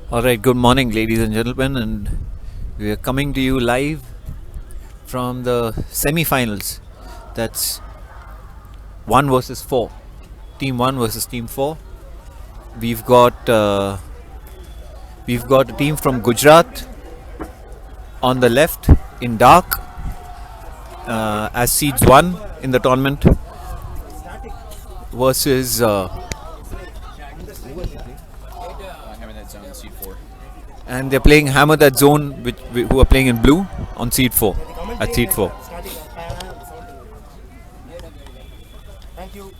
Alright, good morning, ladies and gentlemen, and we are coming to you live from the semi finals. That's 1 versus 4. Team 1 versus Team 4. We've got a team from Gujarat on the left in dark as seeds 1 in the tournament versus and they're playing Hammer That Zone, who are playing in blue on seed 4 at seed 4. Thank you.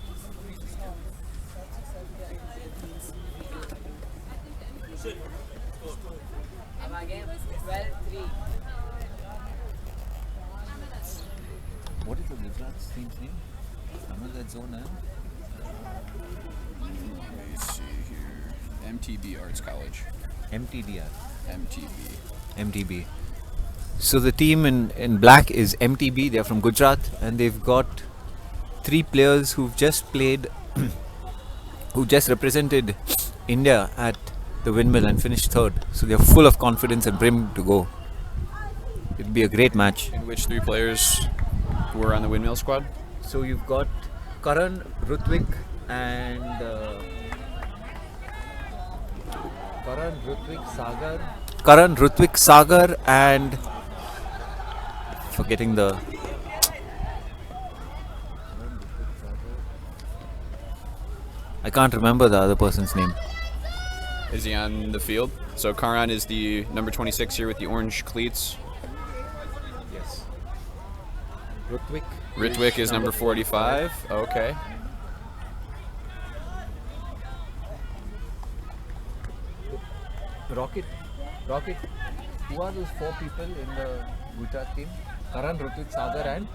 What is the Gujarat team's name? Hammer That Zone, Let me see here. MTB Arts College. MTDR. MTB. So the team in black is MTB. They're from Gujarat, and they've got 3 players who've just played, who just represented India at the windmill and finished 3rd. So they're full of confidence and brim to go. It'll be a great match. And which 3 players were on the windmill squad? So you've got Karan, Rutvik, and Karan, Rutvik, Sagar, and forgetting the. I can't remember the other person's name. Is he on the field? So Karan is the number 26 here with the orange cleats. Yes. Ritwik is number 45. Okay. Rocket. Who are those 4 people in the Gujarat team? Karan, Rutvik, Sagar, and.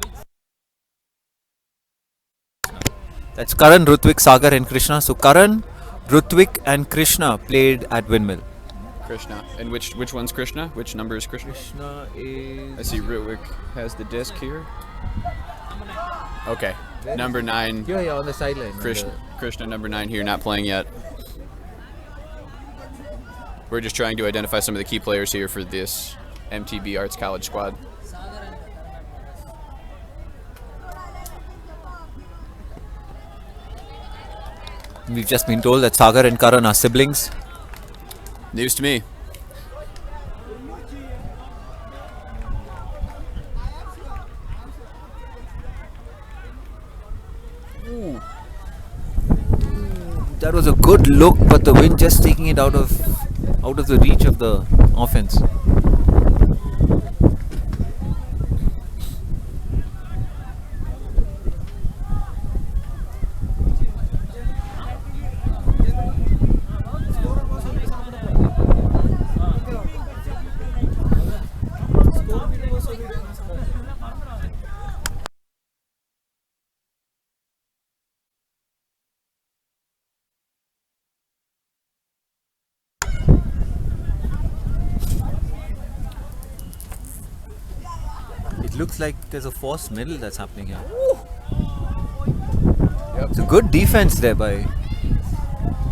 That's Karan, Rutvik, Sagar, and Krishna. So Karan, Rutvik, and Krishna played at Windmill. Krishna. And which one's Krishna? Which number is Krishna? Krishna is. I see Ritwik has the disc here. Okay. Number 9. Yeah, on the sideline. Krishna number 9 here, not playing yet. We're just trying to identify some of the key players here for this MTB Arts College squad. We've just been told that Sagar and Karan are siblings. News to me. That was a good look, but the wind just taking it out of the reach of the offense. It looks like there's a forced middle that's happening here. Yep. It's a good defense there by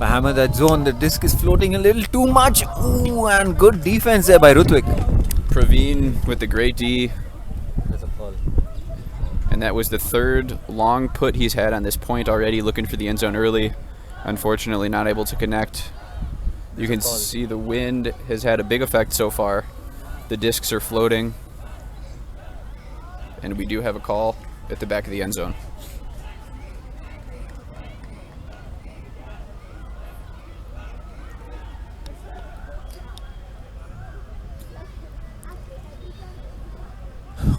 Hammer That Zone. The disc is floating a little too much. Ooh, and good defense there by Rutvik. Praveen with the great D. There's a call. And that was the 3rd long put he's had on this point already, looking for the end zone early. Unfortunately, not able to connect. You can see the wind has had a big effect so far. The discs are floating. And we do have a call at the back of the end zone.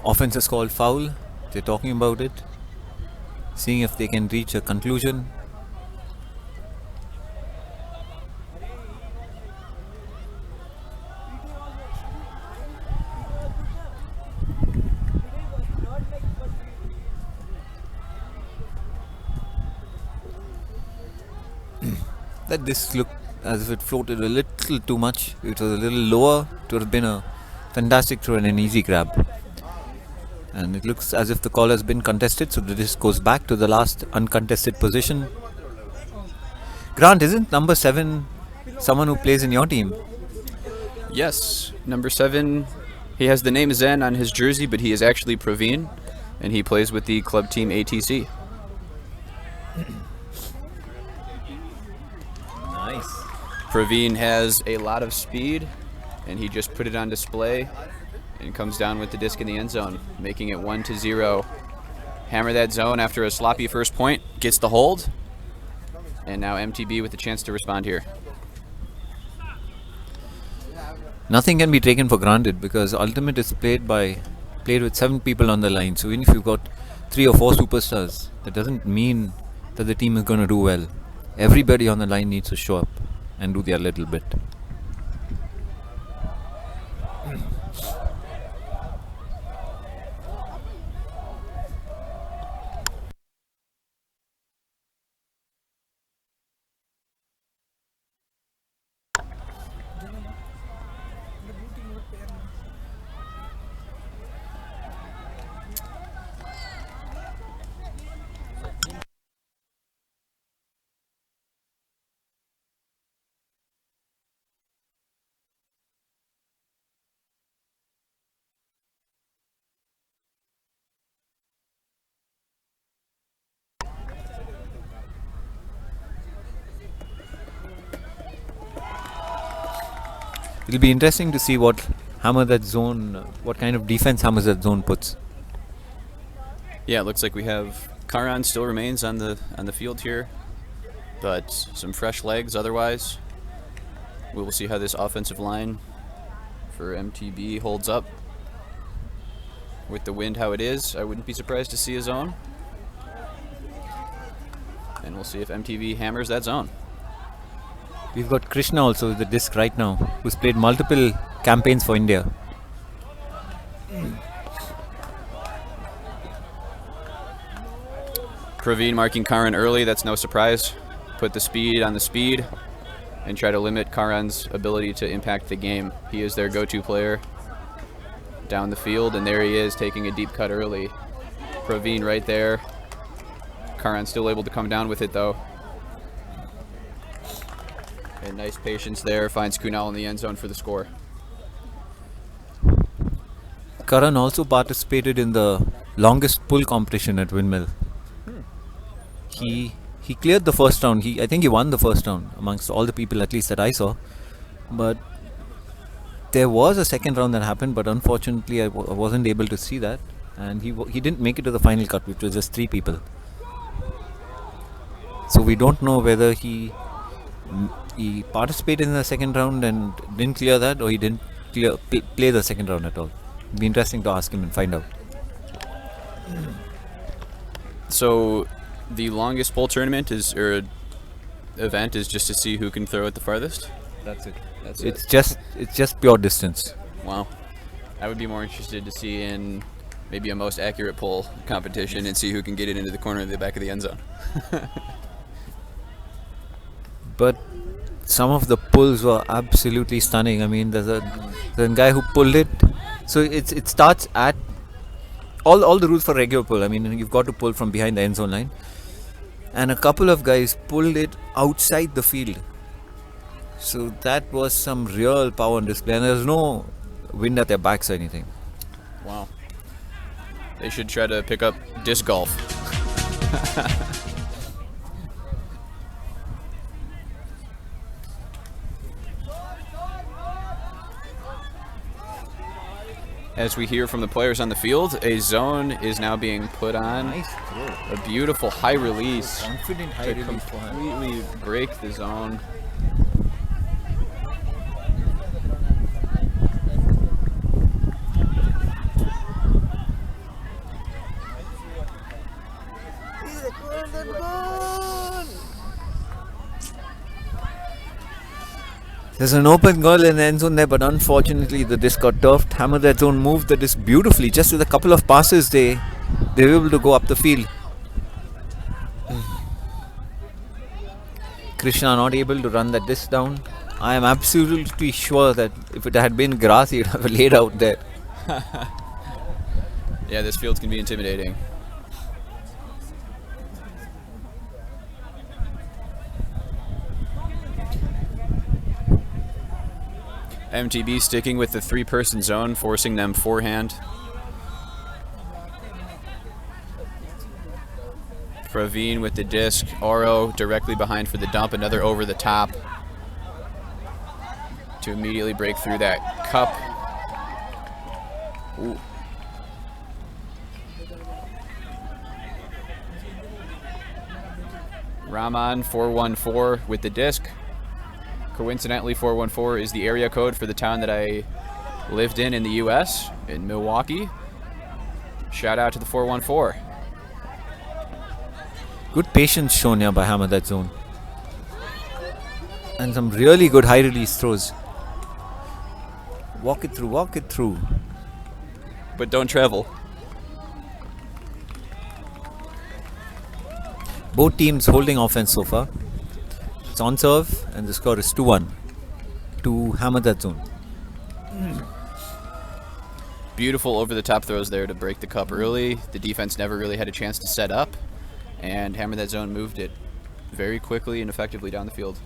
Offense is called foul. They're talking about it, seeing if they can reach a conclusion. That this looked as if it floated a little too much. It was a little lower. It would have been a fantastic throw and an easy grab. And it looks as if the call has been contested, so this goes back to the last uncontested position. Grant, isn't number 7 someone who plays in your team? Yes, number 7. He has the name Zen on his jersey, but he is actually Praveen, and he plays with the club team ATC. Nice. Praveen has a lot of speed, and he just put it on display and comes down with the disc in the end zone, making it 1-0. Hammer that zone after a sloppy first point, gets the hold, and now MTB with the chance to respond here. Nothing can be taken for granted because Ultimate is played with 7 people on the line. So even if you've got 3 or 4 superstars, that doesn't mean that the team is going to do well. Everybody on the line needs to show up and do their little bit. It'll be interesting to see what kind of defense Hammer that zone puts. Yeah, it looks like we have Karan still remains on the field here, but some fresh legs otherwise. We will see how this offensive line for MTB holds up. With the wind how it is, I wouldn't be surprised to see a zone. And we'll see if MTB hammers that zone. We've got Krishna also with the disc right now, who's played multiple campaigns for India. Praveen marking Karan early, that's no surprise. Put the speed on the speed and try to limit Karan's ability to impact the game. He is their go-to player down the field, and there he is taking a deep cut early. Praveen right there. Karan still able to come down with it though. And nice patience there, finds Kunal in the end zone for the score. Karan also participated in the longest pull competition at Windmill. He cleared the first round. I think he won the first round amongst all the people, at least that I saw. But there was a second round that happened, but unfortunately I wasn't able to see that. And he didn't make it to the final cut, which was just 3 people. So we don't know whether he participated in the second round and didn't clear that, or he didn't play the second round at all. It'd be interesting to ask him and find out. So the longest bowl tournament event is just to see who can throw it the farthest? That's it. It's just pure distance. Wow. I would be more interested to see in maybe a most accurate pull competition and see who can get it into the corner of the back of the end zone. But some of the pulls were absolutely stunning. I mean, there's a guy who pulled it. So it starts at all the rules for regular pull. I mean, you've got to pull from behind the end zone line. And a couple of guys pulled it outside the field. So that was some real power on display. And there's no wind at their backs or anything. Wow. They should try to pick up disc golf. As we hear from the players on the field, a zone is now being put on. Nice throw. A beautiful high release. Confident high to release for him. completely break the zone. There's an open goal in the end zone there, but unfortunately the disc got turfed. Hammer that zone, moved the disc beautifully. Just with a couple of passes, they were able to go up the field. Krishna not able to run that disc down. I am absolutely sure that if it had been grass, he would have laid out there. Yeah, this field can be intimidating. MTB sticking with the 3-person zone, forcing them forehand. Praveen with the disc. Oro directly behind for the dump. Another over the top to immediately break through that cup. Ooh. Raman 414 with the disc. Coincidentally, 414 is the area code for the town that I lived in the US, in Milwaukee. Shout out to the 414. Good patience shown here by Hammer that zone. And some really good high release throws. Walk it through, walk it through. But don't travel. Both teams holding offense so far. It's on serve and the score is 2-1 to Hammer that zone. Beautiful over the top throws there to break the cup early. The defense never really had a chance to set up, and Hammer that zone moved it very quickly and effectively down the field.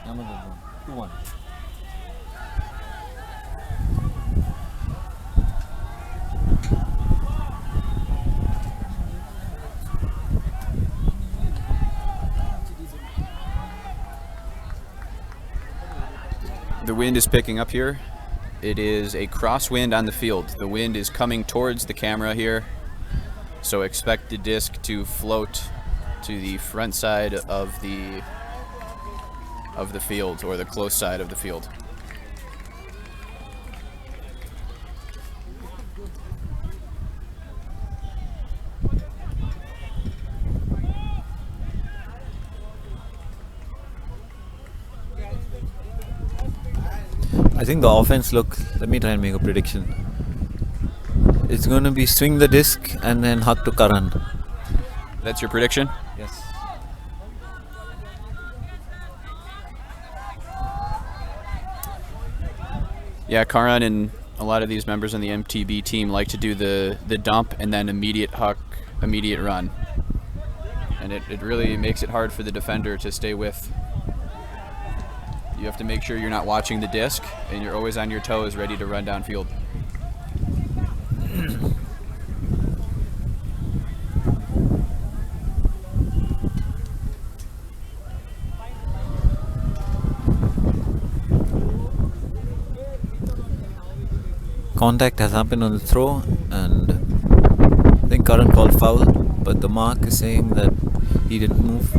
Hammer that zone. 2-1. The wind is picking up here. It is a crosswind on the field. The wind is coming towards the camera here, so expect the disc to float to the front side of the field, or the close side of the field. I think the offense let me try and make a prediction. It's going to be swing the disc and then hug to Karan. That's your prediction? Yes. Yeah, Karan and a lot of these members on the MTB team like to do the dump and then immediate huck, immediate run. And it really makes it hard for the defender to stay with. You have to make sure you're not watching the disc and you're always on your toes ready to run downfield. Contact has happened on the throw, and I think Karan called foul, but the mark is saying that he didn't move.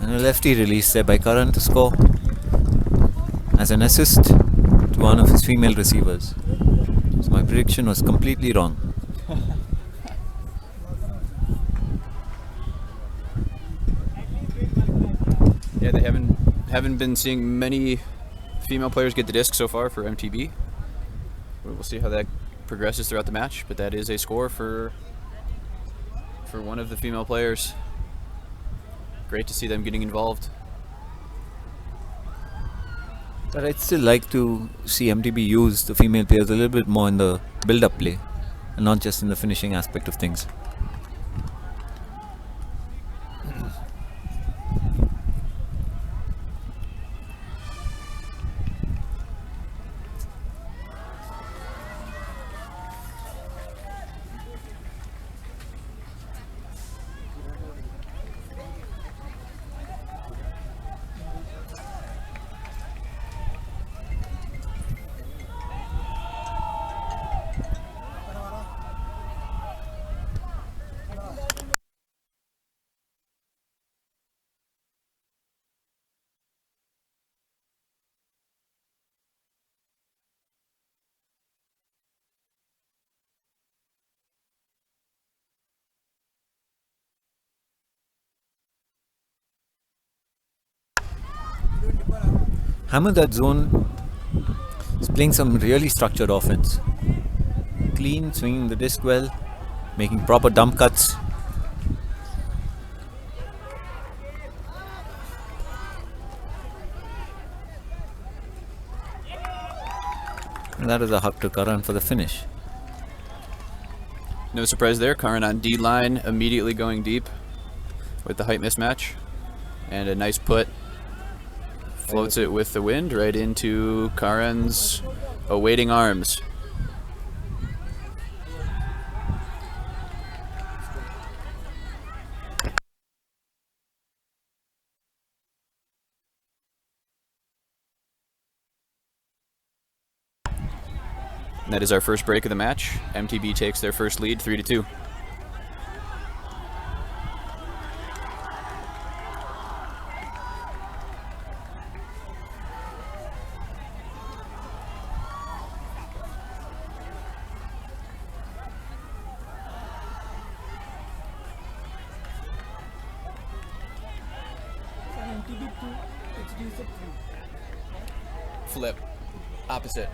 And a lefty release there by Karan to score as an assist to one of his female receivers. So my prediction was completely wrong. Yeah, they haven't been seeing many female players get the disc so far for MTB. We'll see how that progresses throughout the match, but that is a score for one of the female players. Great to see them getting involved. But I'd still like to see MTB use the female players a little bit more in the build-up play and not just in the finishing aspect of things. hammer that zone. He's playing some really structured offense. Clean, swinging the disc well, making proper dump cuts. And that is a hug to Karan for the finish. No surprise there. Karan on D line, immediately going deep with the height mismatch. And a nice put. Floats it with the wind right into Karan's awaiting arms. And that is our first break of the match. MTB takes their first lead, 3-2. Flip. Opposite.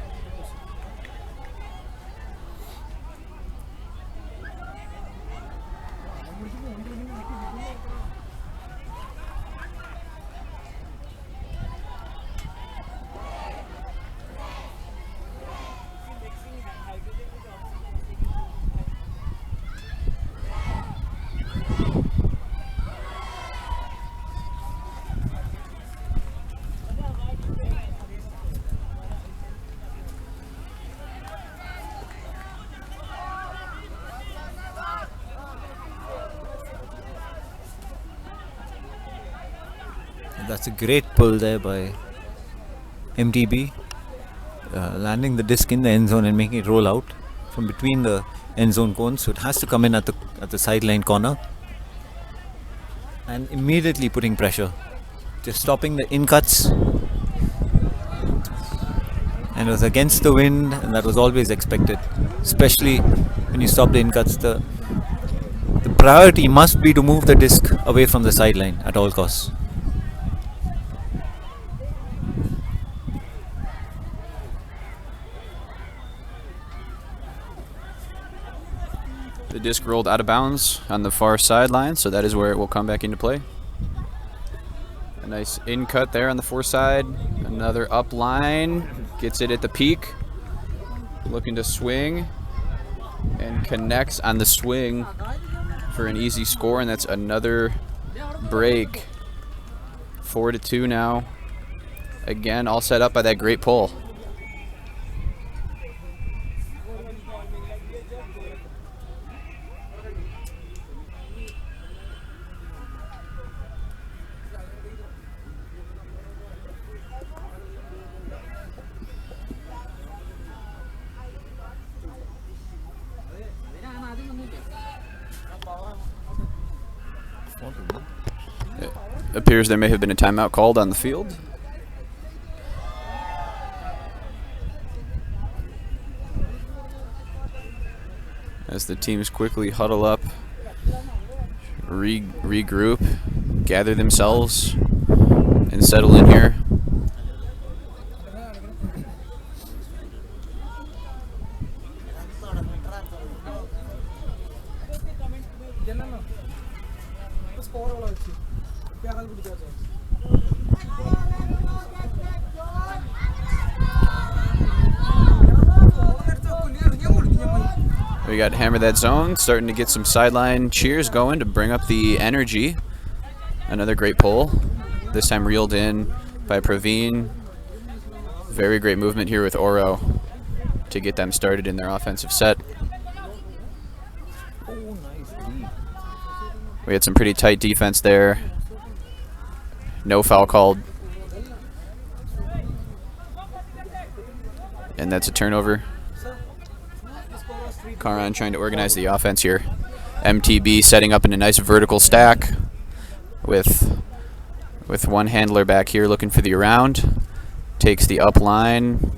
That's a great pull there by MTB, landing the disc in the end zone and making it roll out from between the end zone cones. So it has to come in at the sideline corner, and immediately putting pressure, just stopping the in cuts. And it was against the wind, and that was always expected, especially when you stop the in cuts. The priority must be to move the disc away from the sideline at all costs. The disc rolled out of bounds on the far sideline, so that is where it will come back into play. A nice in cut there on the far side. Another up line. Gets it at the peak. Looking to swing. And connects on the swing for an easy score, and that's another break. 4-2 now. Again, all set up by that great pull. It appears there may have been a timeout called on the field. As the teams quickly huddle up, regroup, gather themselves, and settle in here. We got Hammer That Zone, starting to get some sideline cheers going to bring up the energy. Another great pull, this time reeled in by Praveen. Very great movement here with Oro to get them started in their offensive set. We had some pretty tight defense there. No foul called. And that's a turnover. Karan trying to organize the offense here. MTB setting up in a nice vertical stack with one handler back here looking for the around. Takes the up line,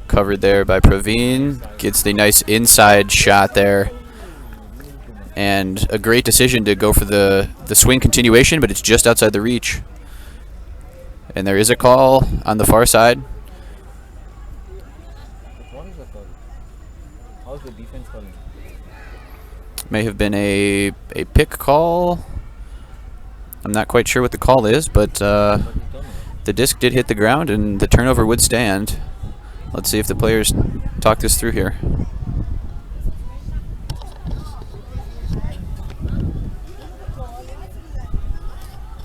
covered there by Praveen. Gets the nice inside shot there. And a great decision to go for the swing continuation, but it's just outside the reach. And there is a call on the far side. What is the call? How's the defense calling? May have been a pick call. I'm not quite sure what the call is, but the disc did hit the ground and the turnover would stand. Let's see if the players talk this through here.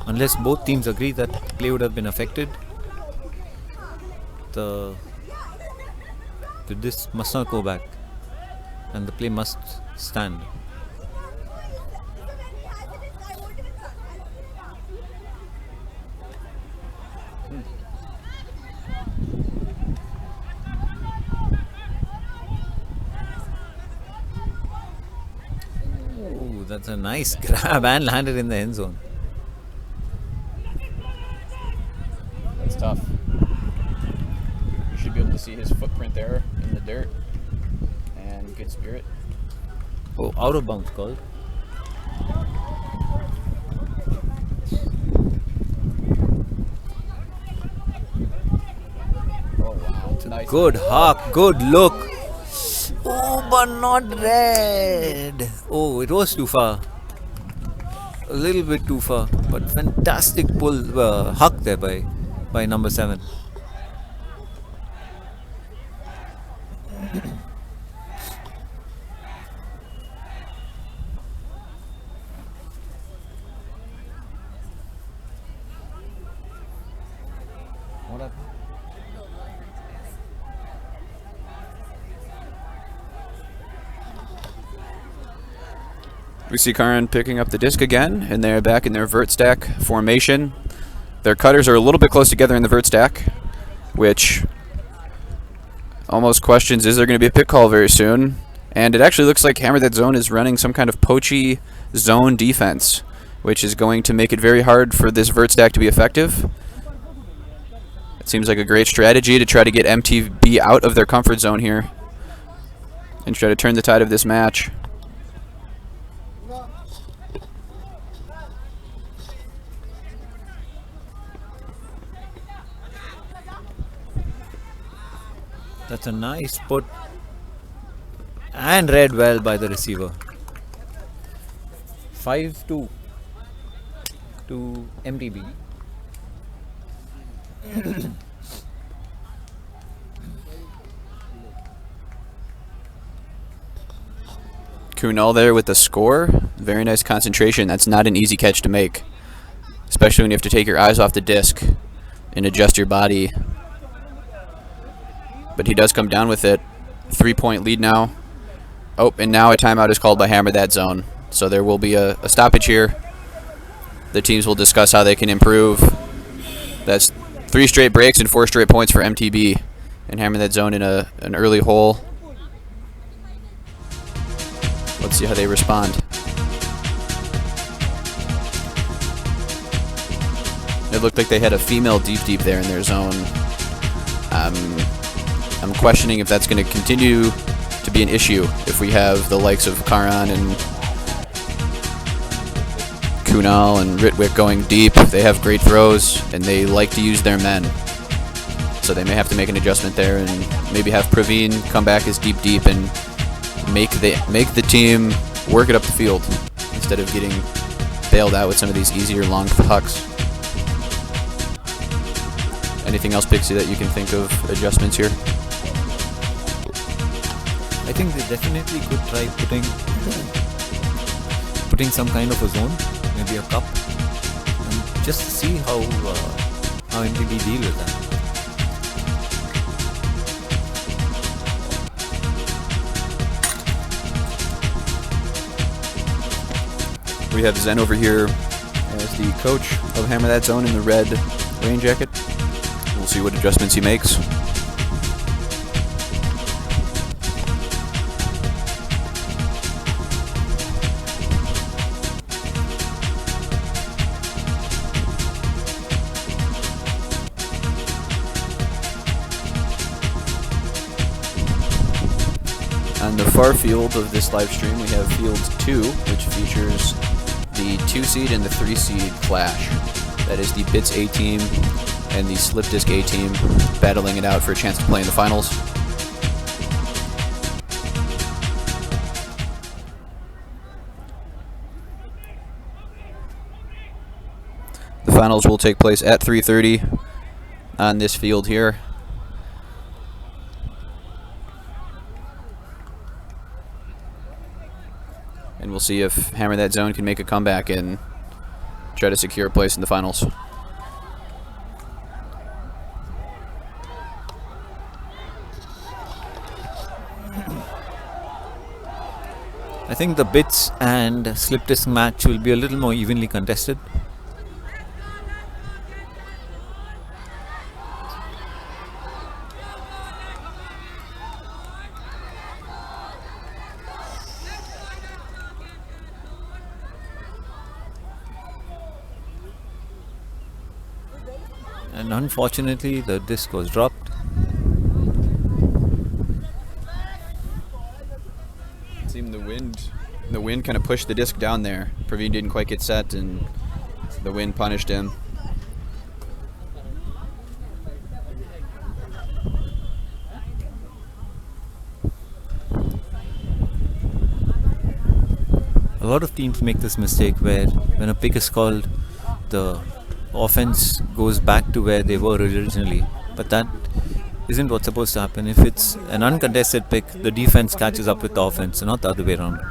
Unless both teams agree that play would have been affected, the disc must not go back and the play must stand. Oh, that's a nice grab and landed in the end zone. That's tough. You should be able to see his footprint there in the dirt. And good spirit. Oh, out of bounds called. Oh wow. Nice. Good hawk, good look. Oh, but not red. Oh, it was too far. A little bit too far, but fantastic pull, huck there by number 7. What happened? We see Karan picking up the disc again, and they're back in their vert stack formation. Their cutters are a little bit close together in the vert stack, which almost questions, is there going to be a pick call very soon? And it actually looks like Hammer That Zone is running some kind of poachy zone defense, which is going to make it very hard for this vert stack to be effective. It seems like a great strategy to try to get MTB out of their comfort zone here and try to turn the tide of this match. That's a nice put and read well by the receiver. 5-2 to MTB. Kunal there with the score. Very nice concentration. That's not an easy catch to make, especially when you have to take your eyes off the disc and adjust your body. But he does come down with it. 3-point lead now. Oh, and now a timeout is called by Hammer That Zone. So there will be a stoppage here. The teams will discuss how they can improve. That's 3 straight breaks and 4 straight points for MTB. And Hammer That Zone in an early hole. Let's see how they respond. It looked like they had a female deep there in their zone. I'm questioning if that's going to continue to be an issue if we have the likes of Karan and Kunal and Ritwick going deep. They have great throws and they like to use their men. So they may have to make an adjustment there and maybe have Praveen come back as deep and make the team work it up the field instead of getting bailed out with some of these easier long pucks. Anything else, Pixie, that you can think of adjustments here? I think they definitely could try putting some kind of a zone, maybe a cup, and just to see how MTB deal with that. We have Zen over here as the coach of Hammer That Zone in the red rain jacket. We'll see what adjustments he makes. On the far field of this live stream, we have Field 2, which features the 2 seed and the 3 seed clash. That is the Bits A team and the slip disc A team battling it out for a chance to play in the finals. The finals will take place at 3:30 on this field here. And we'll see if Hammer That Zone can make a comeback and try to secure a place in the finals. I think the bits and slip disc match will be a little more evenly contested. And unfortunately the disc was dropped. It seemed the wind kind of pushed the disc down there. Praveen didn't quite get set and the wind punished him. A lot of teams make this mistake where when a pick is called, the offense goes back to where they were originally, but that isn't what's supposed to happen. If it's an uncontested pick, the defense catches up with the offense, not the other way around.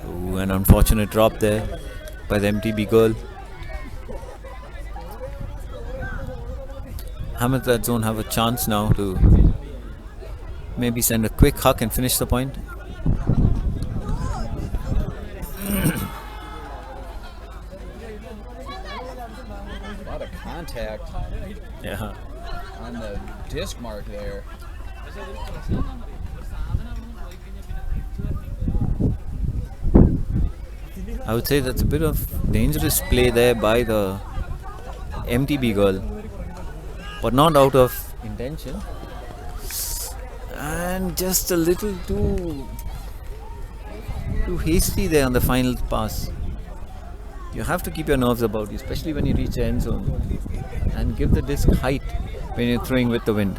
Ooh, an unfortunate drop there by the MTB girl. Hammer That Zone have a chance now to maybe send a quick huck and finish the point. Contact on the disc mark there. I would say that's a bit of dangerous play there by the MTB girl, but not out of intention, and just a little too hasty there on the final pass. You have to keep your nerves about you, especially when you reach the end zone, and give the disc height when you're throwing with the wind.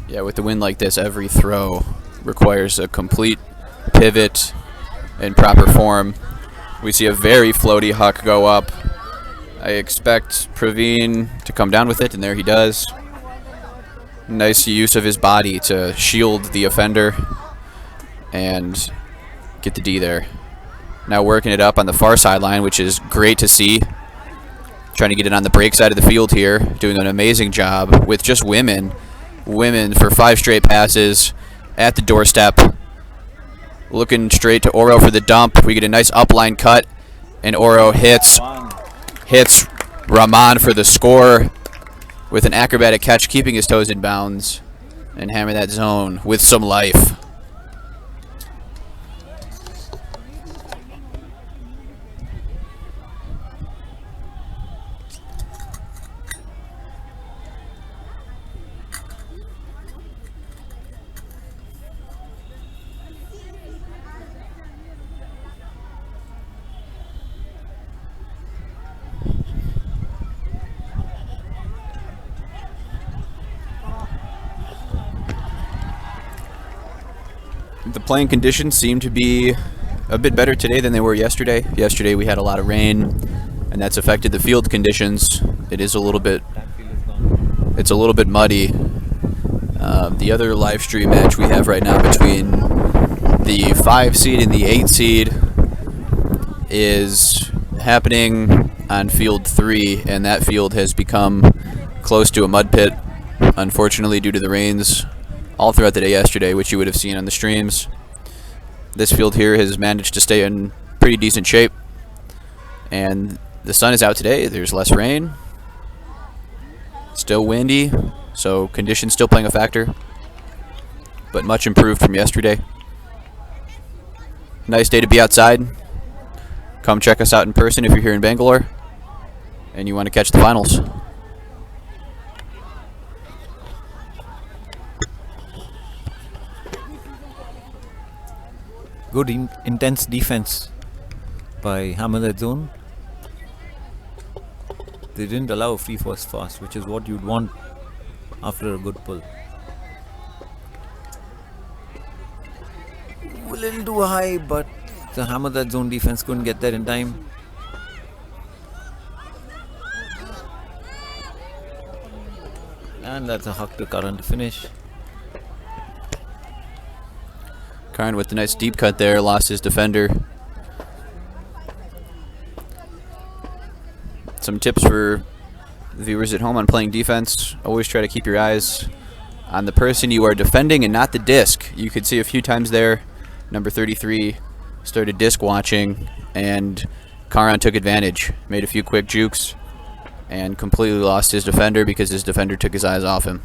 Yeah, with the wind like this, every throw requires a complete pivot in proper form. We see a very floaty huck go up. I expect Praveen to come down with it, and there he does. Nice use of his body to shield the offender and get the D there. Now working it up on the far sideline, which is great to see. Trying to get it on the break side of the field here. Doing an amazing job with just women. Women for 5 straight passes at the doorstep. Looking straight to Oro for the dump. We get a nice upline cut. And Oro hits Rahman for the score with an acrobatic catch, keeping his toes in bounds. And Hammer That Zone with some life. The playing conditions seem to be a bit better today than they were yesterday. Yesterday we had a lot of rain, and that's affected the field conditions. It's a little bit muddy. The other live stream match we have right now between the 5 seed and the 8 seed is happening on field 3, and that field has become close to a mud pit, unfortunately, due to the rains all throughout the day yesterday, which you would have seen on the streams. This field here has managed to stay in pretty decent shape, and the sun is out today. There's less rain, still windy, so conditions still playing a factor, but much improved from yesterday. Nice day to be outside. Come check us out in person if you're here in Bangalore and you want to catch the finals. Good intense defense by Hammer That Zone. They didn't allow a free first pass, which is what you'd want after a good pull. A little too high, but the hammer that zone defense couldn't get there in time. And that's a huck to Karan to finish. Karan with the nice deep cut there, lost his defender. Some tips for the viewers at home on playing defense. Always try to keep your eyes on the person you are defending and not the disc. You could see a few times there, number 33 started disc watching, and Karan took advantage, made a few quick jukes, and completely lost his defender because his defender took his eyes off him.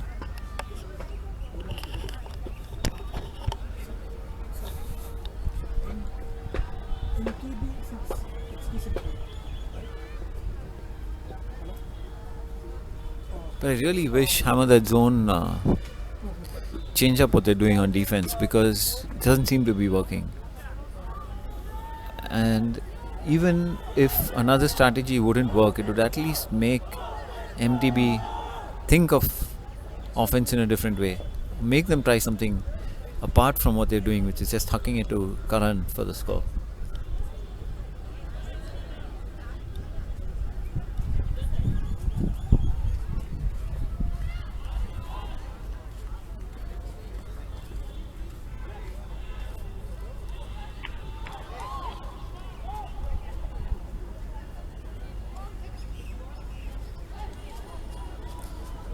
But I really wish hammer that zone change up what they're doing on defense, because it doesn't seem to be working. And even if another strategy wouldn't work, it would at least make MTB think of offense in a different way. Make them try something apart from what they're doing, which is just hucking it to Karan for the score.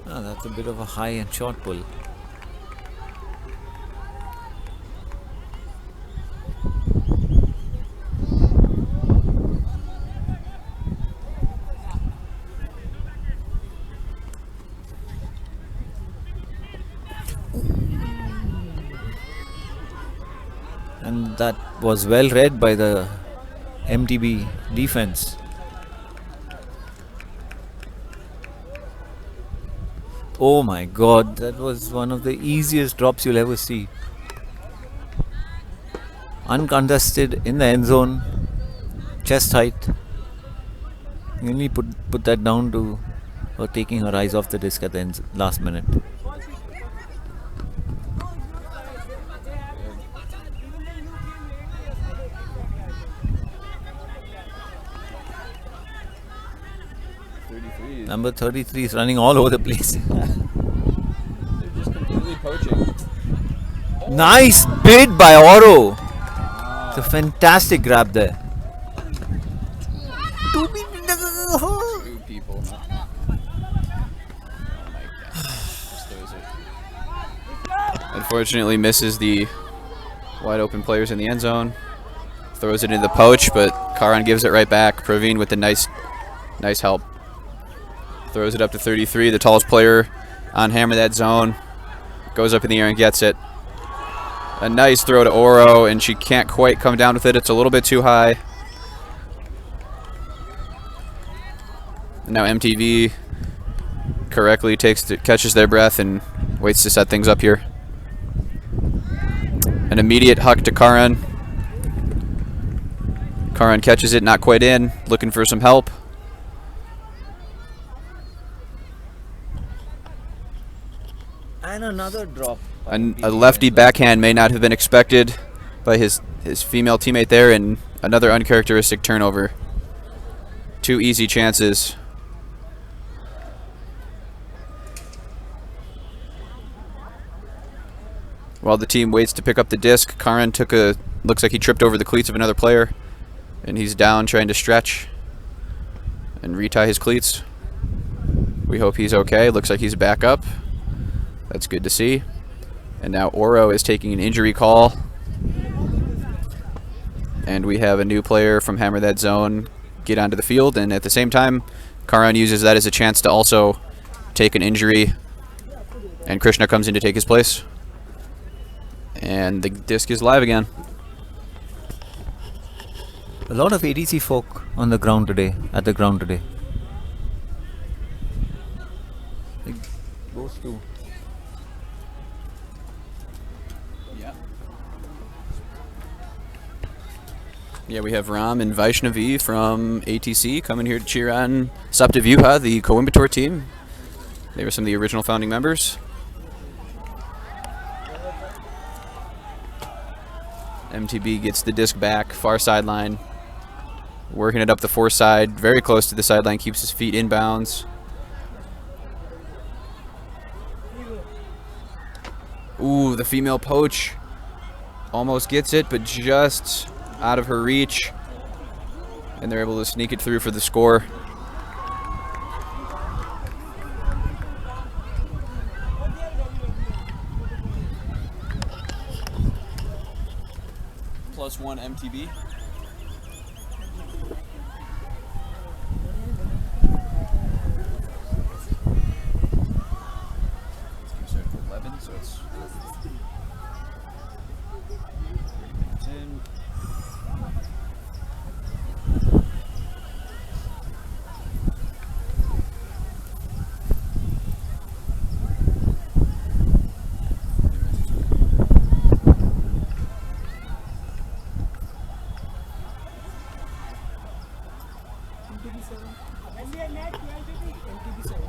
That's a bit of a high and short pull. And that was well read by the MTB defense. Oh my god, that was one of the easiest drops you'll ever see. Uncontested in the end zone, chest height. You only put that down to her taking her eyes off the disc at the last minute. Number 33 is running all over the place. They're just completely poaching. Nice bid by Oro. It's a fantastic grab there. Two people. Oh my god. Just throws it. Unfortunately misses the wide open players in the end zone. Throws it into the poach, but Karan gives it right back. Praveen with the nice help. Throws it up to 33, the tallest player on hammer that zone. Goes up in the air and gets it. A nice throw to Oro, and she can't quite come down with it. It's a little bit too high. Now MTV correctly catches their breath and waits to set things up here. An immediate huck to Karan. Karan catches it, not quite in, looking for some help. And another drop. A lefty backhand may not have been expected by his female teammate there, and another uncharacteristic turnover. Two easy chances. While the team waits to pick up the disc, Karan looks like he tripped over the cleats of another player, and he's down trying to stretch and retie his cleats. We hope he's okay. Looks like he's back up. That's good to see. And now Oro is taking an injury call. And we have a new player from Hammer That Zone get onto the field. And at the same time, Karan uses that as a chance to also take an injury. And Krishna comes in to take his place. And the disc is live again. A lot of ADC folk on the ground today, at the ground today. Those two. Yeah, we have Ram and Vaishnavi from ATC coming here to cheer on Saptavyuha, the Coimbatore team. They were some of the original founding members. MTB gets the disc back, far sideline. Working it up the fore side, very close to the sideline, keeps his feet inbounds. Ooh, the female poach almost gets it, but just out of her reach. And they're able to sneak it through for the score. +1 MTB. So it's 10.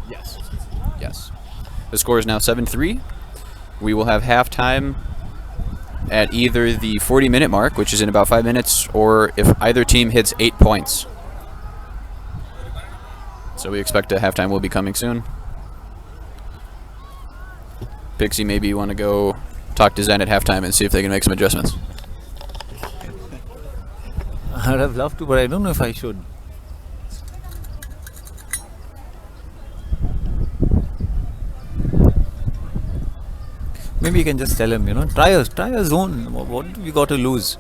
Yes. Yes. The score is now 7-3. We will have halftime at either the 40-minute mark, which is in about 5 minutes, or if either team hits 8 points. So we expect a halftime will be coming soon. Pixie, maybe you want to go talk to Zen at halftime and see if they can make some adjustments. I'd have loved to, but I don't know if I should. Maybe you can just tell him, try a zone. What do we got to lose?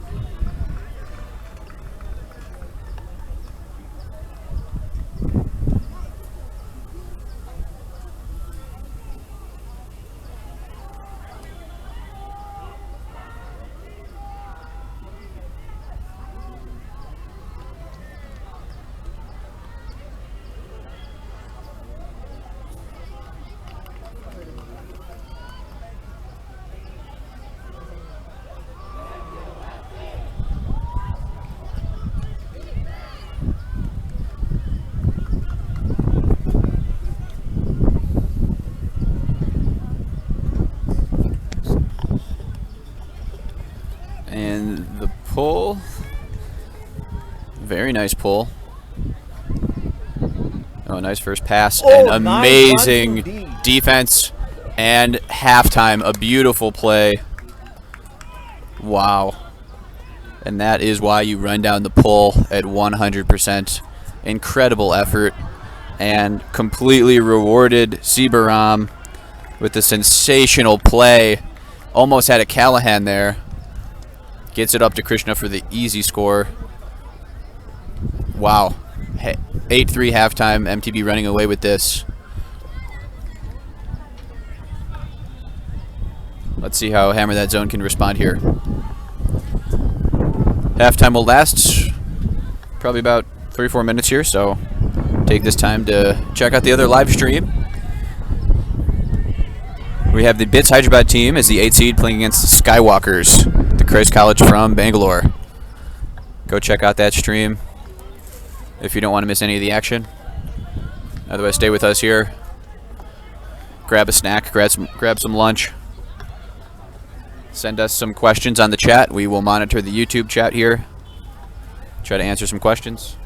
And the pull, very nice pull. Oh, nice first pass. Oh, and nice amazing one to D. defense. And halftime, a beautiful play. Wow. And that is why you run down the pull at 100%. Incredible effort. And completely rewarded Sibaram with the sensational play. Almost had a Callahan there. Gets it up to Krishna for the easy score. Wow. 8-3 halftime. MTB running away with this. Let's see how Hammer That Zone can respond here. Halftime will last probably about 3 or 4 minutes here, so take this time to check out the other live stream. We have the BITS Hyderabad team as the 8 seed playing against the Skywalkers, the Christ College from Bangalore. Go check out that stream if you don't want to miss any of the action. Otherwise, stay with us here. Grab a snack, grab some lunch. Send us some questions on the chat. We will monitor the YouTube chat here. Try to answer some questions.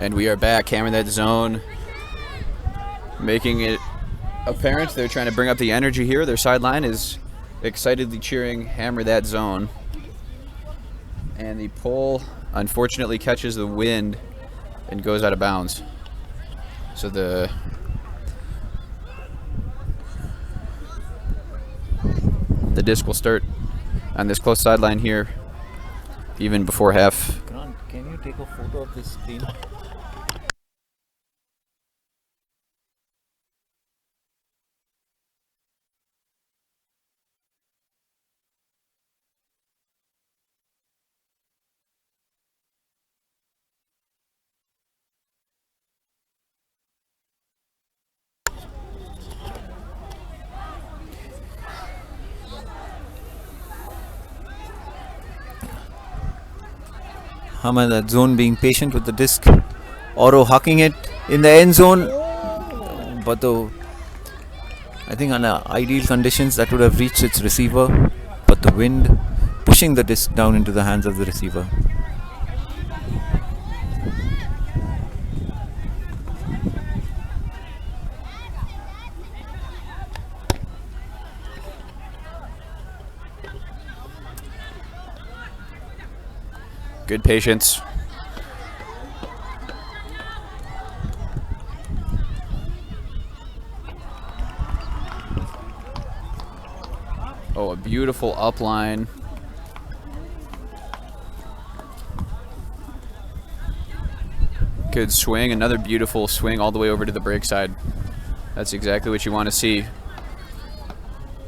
And we are back, hammering that zone, making it apparent they're trying to bring up the energy here. Their sideline is excitedly cheering, hammer that zone. And the pole unfortunately catches the wind and goes out of bounds. So the disc will start on this close sideline here even before half. Grant, can you take a photo of this screen? Hammer that zone, being patient with the disc. Oro hucking it in the end zone, but though I think under ideal conditions that would have reached its receiver, but the wind pushing the disc down into the hands of the receiver. Good patience. Oh, a beautiful upline. Good swing, another beautiful swing all the way over to the break side. That's exactly what you want to see.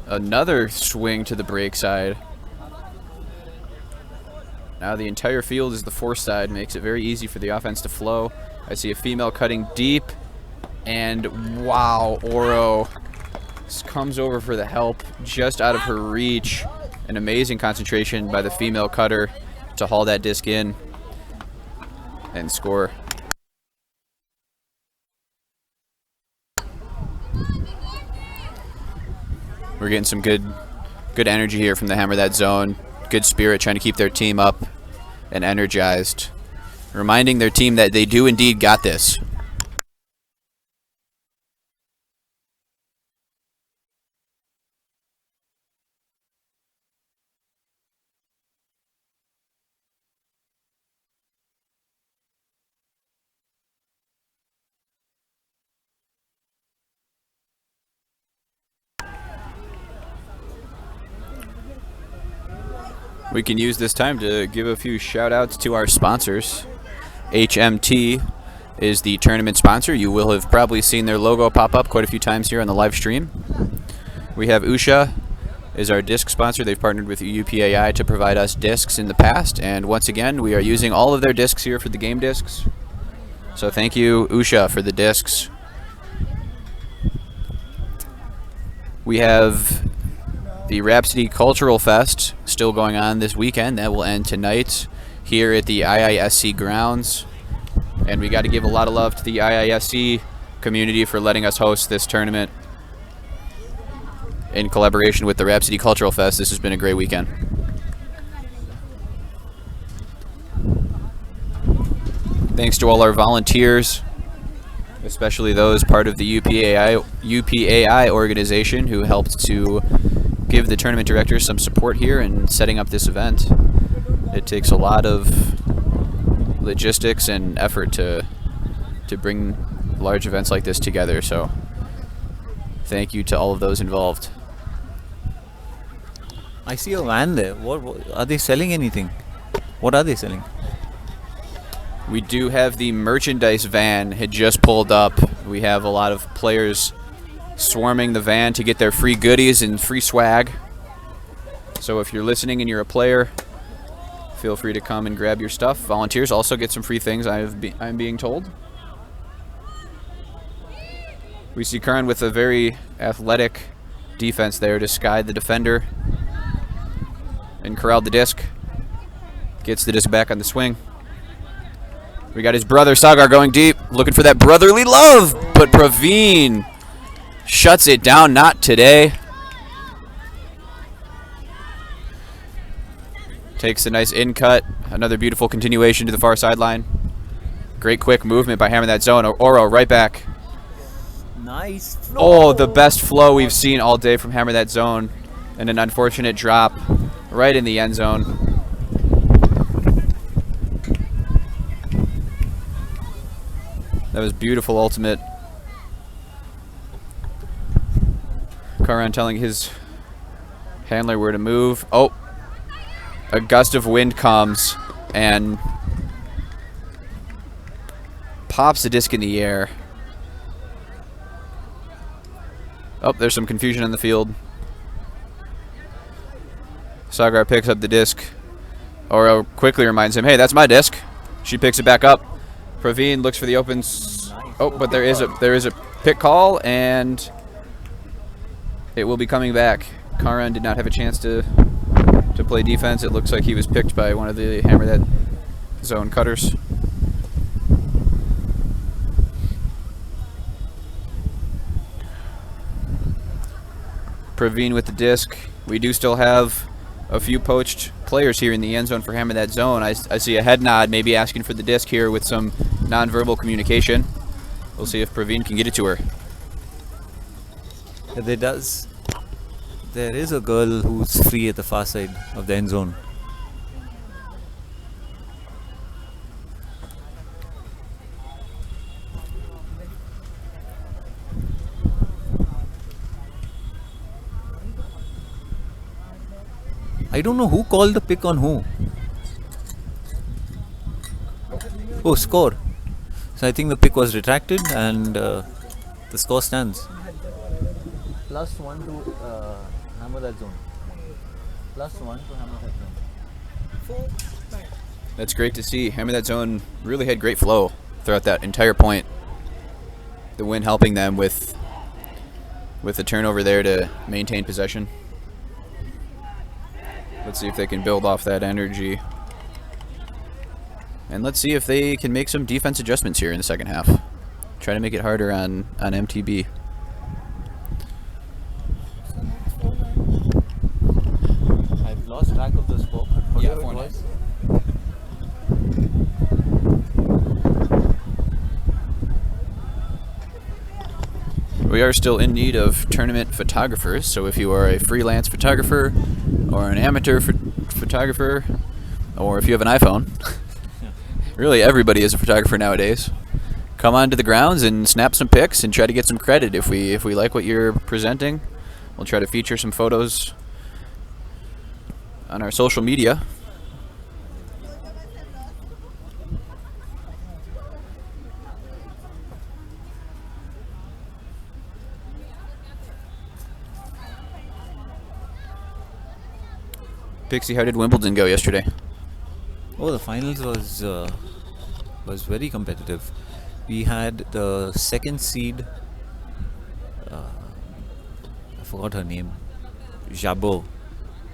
Another swing to the break side. Now the entire field is the force side, makes it very easy for the offense to flow. I see a female cutting deep, and wow, Oro comes over for the help just out of her reach. An amazing concentration by the female cutter to haul that disc in and score. We're getting some good energy here from the Hammer That Zone. Good spirit, trying to keep their team up and energized. Reminding their team that they do indeed got this. We can use this time to give a few shout outs to our sponsors. HMT is the tournament sponsor. You will have probably seen their logo pop up quite a few times here on the live stream. We have USHA is our disc sponsor. They've partnered with UPAI to provide us discs in the past, and once again we are using all of their discs here for the game discs. So thank you, USHA, for the discs. We have the Rhapsody Cultural Fest still going on this weekend. That will end tonight here at the IISC grounds. And we got to give a lot of love to the IISC community for letting us host this tournament in collaboration with the Rhapsody Cultural Fest. This has been a great weekend. Thanks to all our volunteers, especially those part of the UPAI organization who helped to give the tournament directors some support here in setting up this event. It takes a lot of logistics and effort to bring large events like this together, so thank you to all of those involved. I see a van there. What are they selling? Anything? What are they selling? We do have the merchandise van had just pulled up. We have a lot of players swarming the van to get their free goodies and free swag. So if you're listening and you're a player, feel free to come and grab your stuff. Volunteers also get some free things, I'm being told. We see Karan with a very athletic defense there to sky the defender and corral the disc. Gets the disc back on the swing. We got his brother Sagar going deep, looking for that brotherly love, but Praveen shuts it down. Not today. Takes a nice in cut. Another beautiful continuation to the far sideline. Great quick movement by Hammer That Zone. Oro right back. Nice. Oh, the best flow we've seen all day from Hammer That Zone. And an unfortunate drop right in the end zone. That was beautiful ultimate. Karan telling his handler where to move. Oh, a gust of wind comes and pops the disc in the air. Oh, there's some confusion on the field. Sagar picks up the disc. Oro quickly reminds him, hey, that's my disc. She picks it back up. Praveen looks for the open. Oh, but there is a pick call, and it will be coming back. Karan did not have a chance to play defense. It looks like he was picked by one of the Hammer That Zone cutters. Praveen with the disc. We do still have a few poached players here in the end zone for Hammer That Zone. I see a head nod, maybe asking for the disc here with some nonverbal communication. We'll see if Praveen can get it to her. There is a girl who's free at the far side of the end zone. I don't know who called the pick on who. Oh, score. So I think the pick was retracted and the score stands. +1 to Hammer That Zone. +1 to Hammer That Zone. That's great to see. Hammer That Zone really had great flow throughout that entire point. The wind helping them with the turnover there to maintain possession. Let's see if they can build off that energy. And let's see if they can make some defense adjustments here in the second half. Try to make it harder on MTB. I've lost track of the score. Yeah, Whatever it 4-9. was. We are still in need of tournament photographers, so if you are a freelance photographer or an amateur photographer, or if you have an iPhone, really everybody is a photographer nowadays, come onto the grounds and snap some pics and try to get some credit. If we like what you're presenting, we'll try to feature some photos on our social media. Pixie, how did Wimbledon go yesterday? Oh, the finals was very competitive. We had the second seed. I forgot her name. Jabot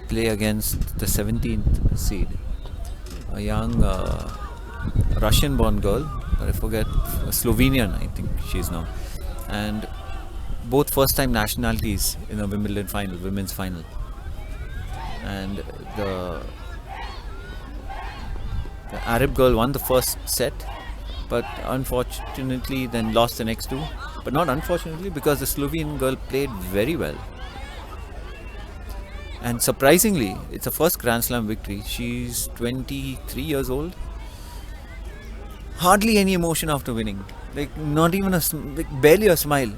play against the 17th seed, a young Russian-born girl, but I forget, a Slovenian, I think she is now, and both first-time nationalities in a Wimbledon final, women's final. And the Arab girl won the first set, but unfortunately then lost the next two. But not unfortunately, because the Slovene girl played very well. And surprisingly, it's a first Grand Slam victory. She's 23 years old. Hardly any emotion after winning. Like not even like barely a smile.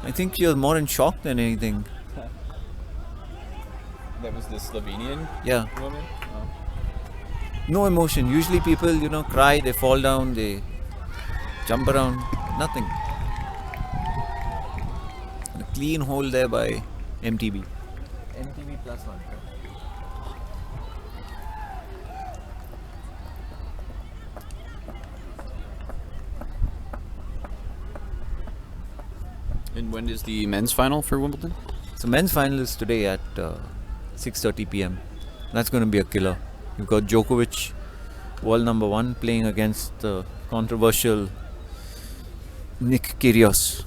I think she was more in shock than anything. That was the Slovenian Yeah. woman? Oh. No emotion. Usually people, cry, they fall down, they jump around. Nothing. And a clean hole there by MTB. MTB +1. And when is the men's final for Wimbledon? So men's final is today at 6:30 p.m. That's going to be a killer. You've got Djokovic, world number 1, playing against the controversial Nick Kyrgios.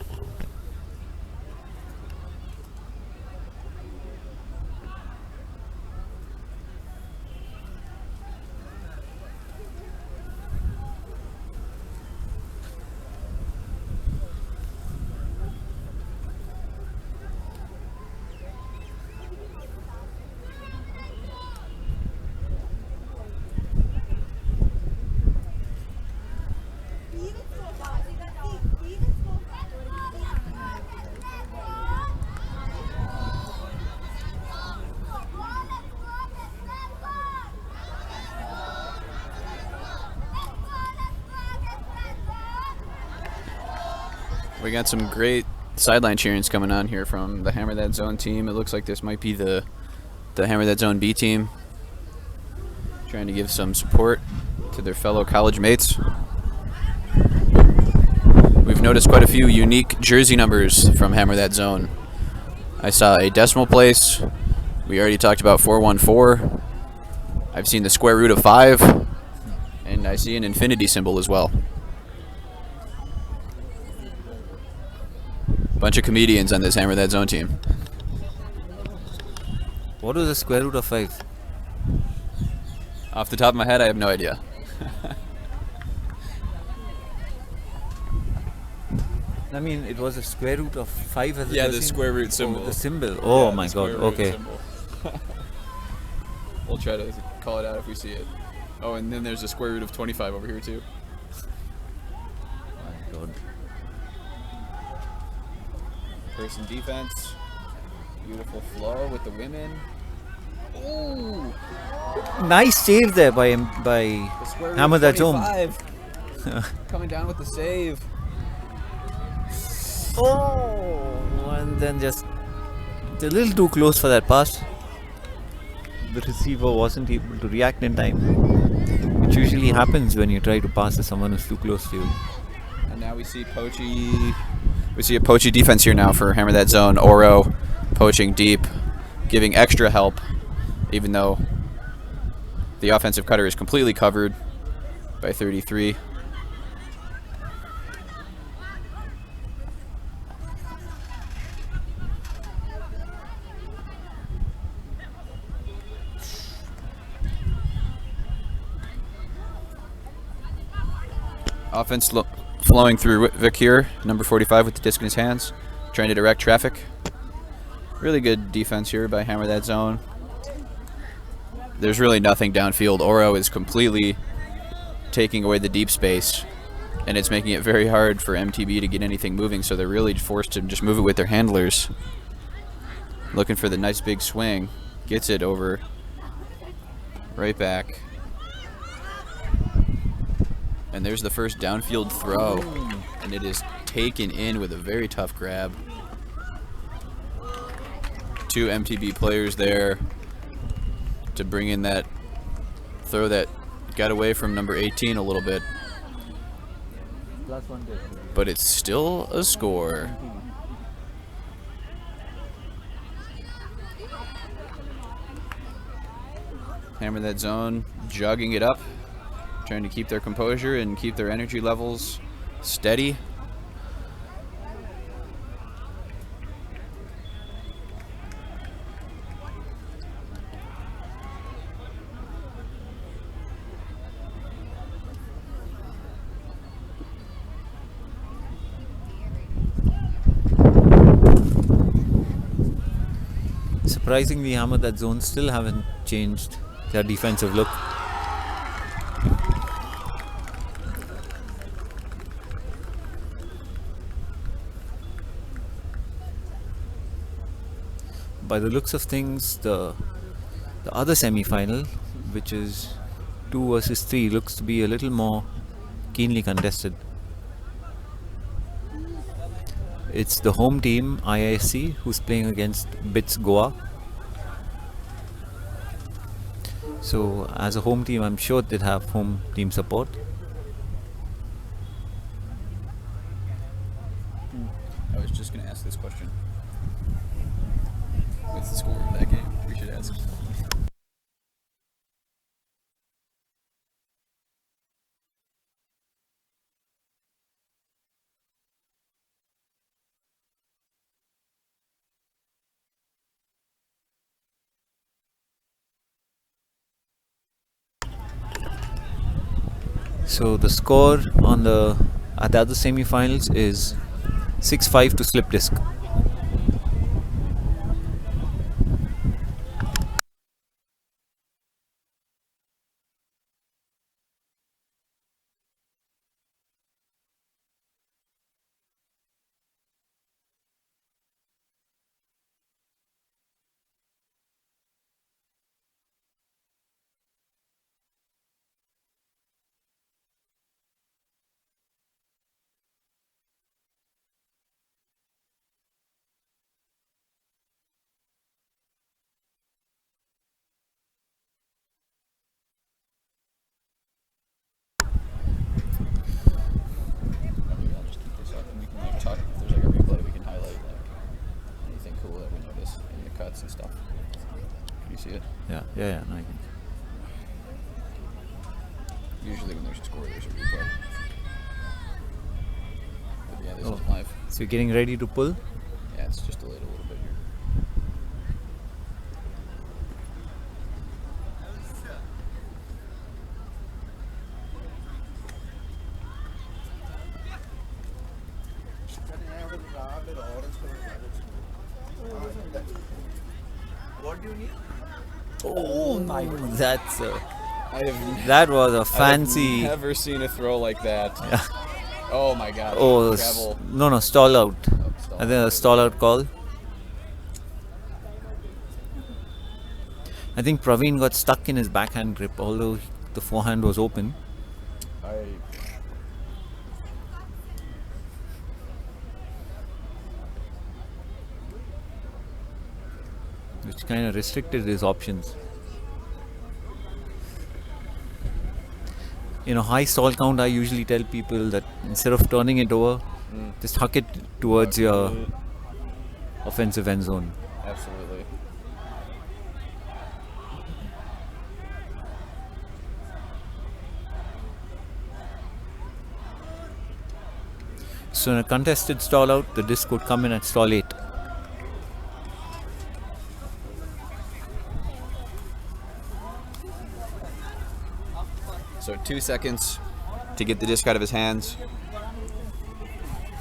We got some great sideline cheerings coming on here from the Hammer That Zone team. It looks like this might be the Hammer That Zone B team, trying to give some support to their fellow college mates. We've noticed quite a few unique jersey numbers from Hammer That Zone. I saw a decimal place. We already talked about 414. I've seen the square root of 5, and I see an infinity symbol as well. Bunch of comedians on this Hammer That Zone team. What was the square root of 5? Off the top of my head, I have no idea. I mean, it was a square root of 5 as a Yeah, the jersey? square root Oh, symbol. the symbol. Oh Yeah, my the god. square root Okay. symbol. We'll try to call it out if we see it. Oh, and then there's a square root of 25 over here too. My god. Person defense. Beautiful flow with the women. Ooh! Nice save there by The square root Hammer of That Zone. 25. Coming down with the save. Oh, and then just a little too close for that pass. The receiver wasn't able to react in time, which usually happens when you try to pass to someone who's too close to you. And now we see Poachy. We see a Poachy defense here now for Hammer That Zone. Oro poaching deep, giving extra help, even though the offensive cutter is completely covered by 33. Offense flowing through Vic here, number 45 with the disc in his hands, trying to direct traffic. Really good defense here by Hammer That Zone. There's really nothing downfield. Oro is completely taking away the deep space, and it's making it very hard for MTB to get anything moving, so they're really forced to just move it with their handlers. Looking for the nice big swing. Gets it over right back. And there's the first downfield throw, and it is taken in with a very tough grab. 2 MTB players there to bring in that throw that got away from number 18 a little bit. But it's still a score. Hammer That Zone, jogging it up, trying to keep their composure and keep their energy levels steady. Surprisingly, Hammer That Zone still haven't changed their defensive look. By the looks of things, the other semi-final, which is 2 versus 3, looks to be a little more keenly contested. It's the home team IISc who's playing against BITS Goa. So as a home team, I'm sure they'd have home team support. I was just going to ask this question. What's the score of that game? We should ask. So the score on at the other semi-finals is 6-5 to Slip Disc. Yeah, no, Usually when there's a score, there's a replay. But yeah, this is live. So you're getting ready to pull? Yeah, it's just delayed a little bit here. What do you need? Oh my! That's That was a fancy. I've never seen a throw like that. Yeah. Oh my god. Oh Travel. no, stall out. I think a stall out call. I think Praveen got stuck in his backhand grip, although the forehand was open. Which kind of restricted his options. In a high stall count, I usually tell people that instead of turning it over, just huck it towards your offensive end zone. Absolutely. So in a contested stall out, the disc would come in at stall 8. So 2 seconds to get the disc out of his hands.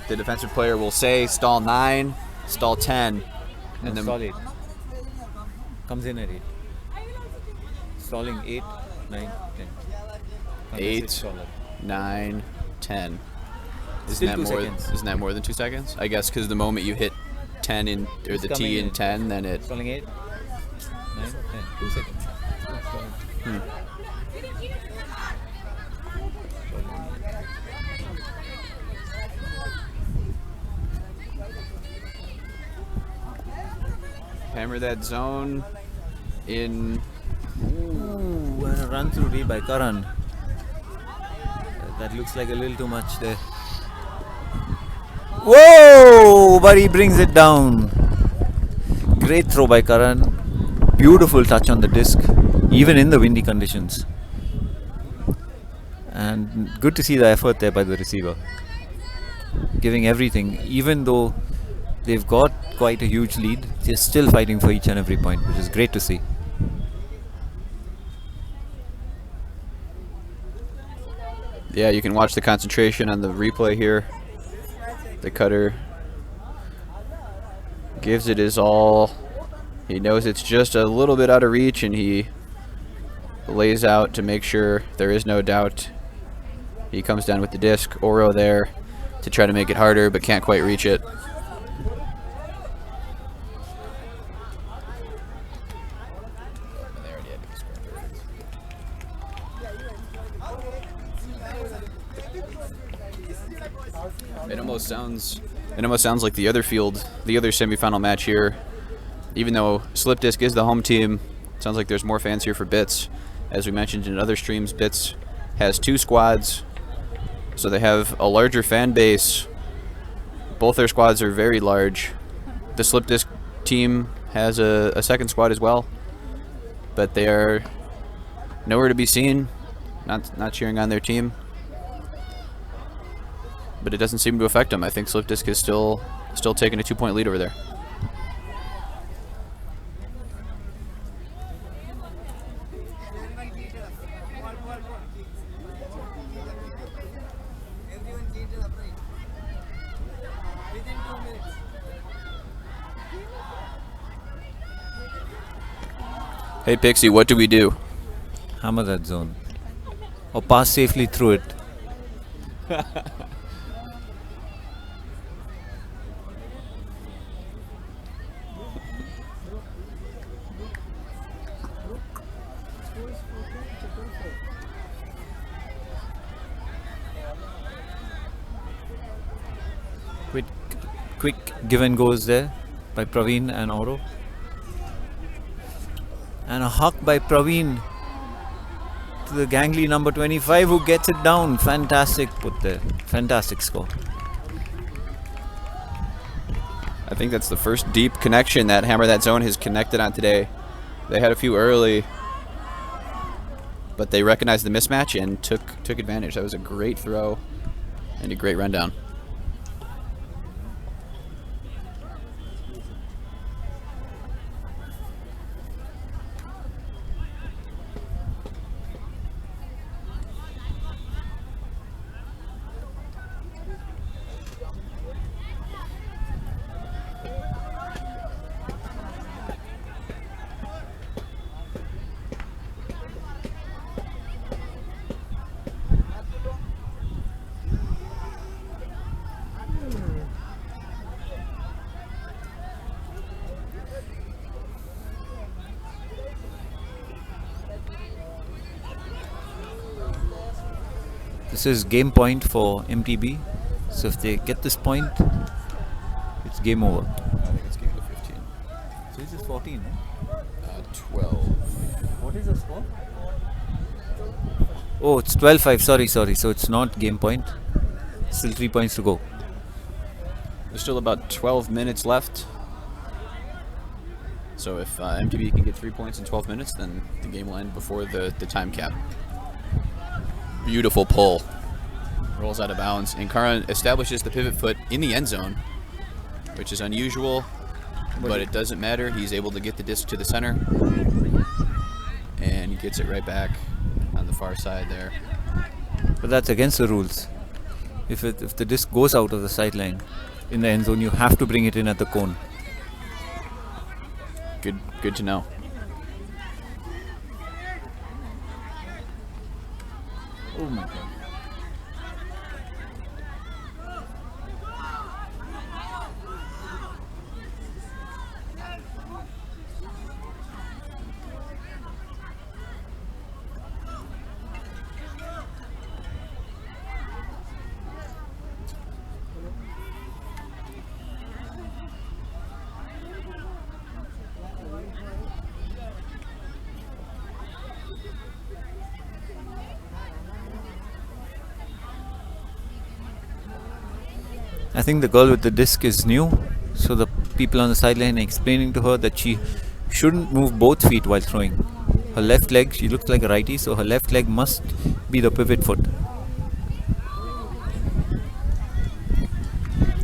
The defensive player will say stall 9, stall 10, and then stall 8. Comes in at 8. Stalling 8, 9, 10. 8, 9, 10. Still 2 seconds. Isn't that more than 2 seconds? I guess because the moment you hit 10 in, or It's the coming T in in. 10, then it. Stalling 8, 9, 10. 2 seconds. Hammer that zone in. Ooh, and a run through D by Karan. That looks like a little too much there. Whoa! But he brings it down. Great throw by Karan. Beautiful touch on the disc, even in the windy conditions. And good to see the effort there by the receiver. Giving everything, even though they've got quite a huge lead, they're still fighting for each and every point, which is great to see. Yeah, you can watch the concentration on the replay here. The cutter gives it his all. He knows it's just a little bit out of reach, and he lays out to make sure there is no doubt. He comes down with the disc, Oro there, to try to make it harder, but can't quite reach it. It almost sounds like the other field, the other semifinal match here. Even though Slip Disc is the home team, it sounds like there's more fans here for Bits. As we mentioned in other streams, Bits has 2 squads, so they have a larger fan base. Both their squads are very large. The Slip Disc team has a second squad as well, but they are nowhere to be seen, not cheering on their team. But it doesn't seem to affect them. I think Slip Disc is still taking a 2-point lead over there. Hey Pixie, what do we do? Hammer that zone. Or pass safely through it. Quick give and goes there by Praveen and Oro. And a huck by Praveen to the gangly number 25 who gets it down. Fantastic put there. Fantastic score. I think that's the first deep connection that Hammer That Zone has connected on today. They had a few early, but they recognized the mismatch and took advantage. That was a great throw and a great rundown. This is game point for MTB. So if they get this point, it's game over. I think it's game to 15. So this is 14, eh? 12. What is the score? Oh, it's 12-5. Sorry. So it's not game point. Still 3 points to go. There's still about 12 minutes left. So if MTB can get 3 points in 12 minutes, then the game will end before the time cap. Beautiful pull. Rolls out of bounds. And Karan establishes the pivot foot in the end zone, which is unusual, but it doesn't matter. He's able to get the disc to the center, and he gets it right back on the far side there. But that's against the rules. If the disc goes out of the sideline in the end zone, you have to bring it in at the cone. Good to know. Oh my god. I think the girl with the disc is new, so the people on the sideline are explaining to her that she shouldn't move both feet while throwing. Her left leg, she looks like a righty, so her left leg must be the pivot foot.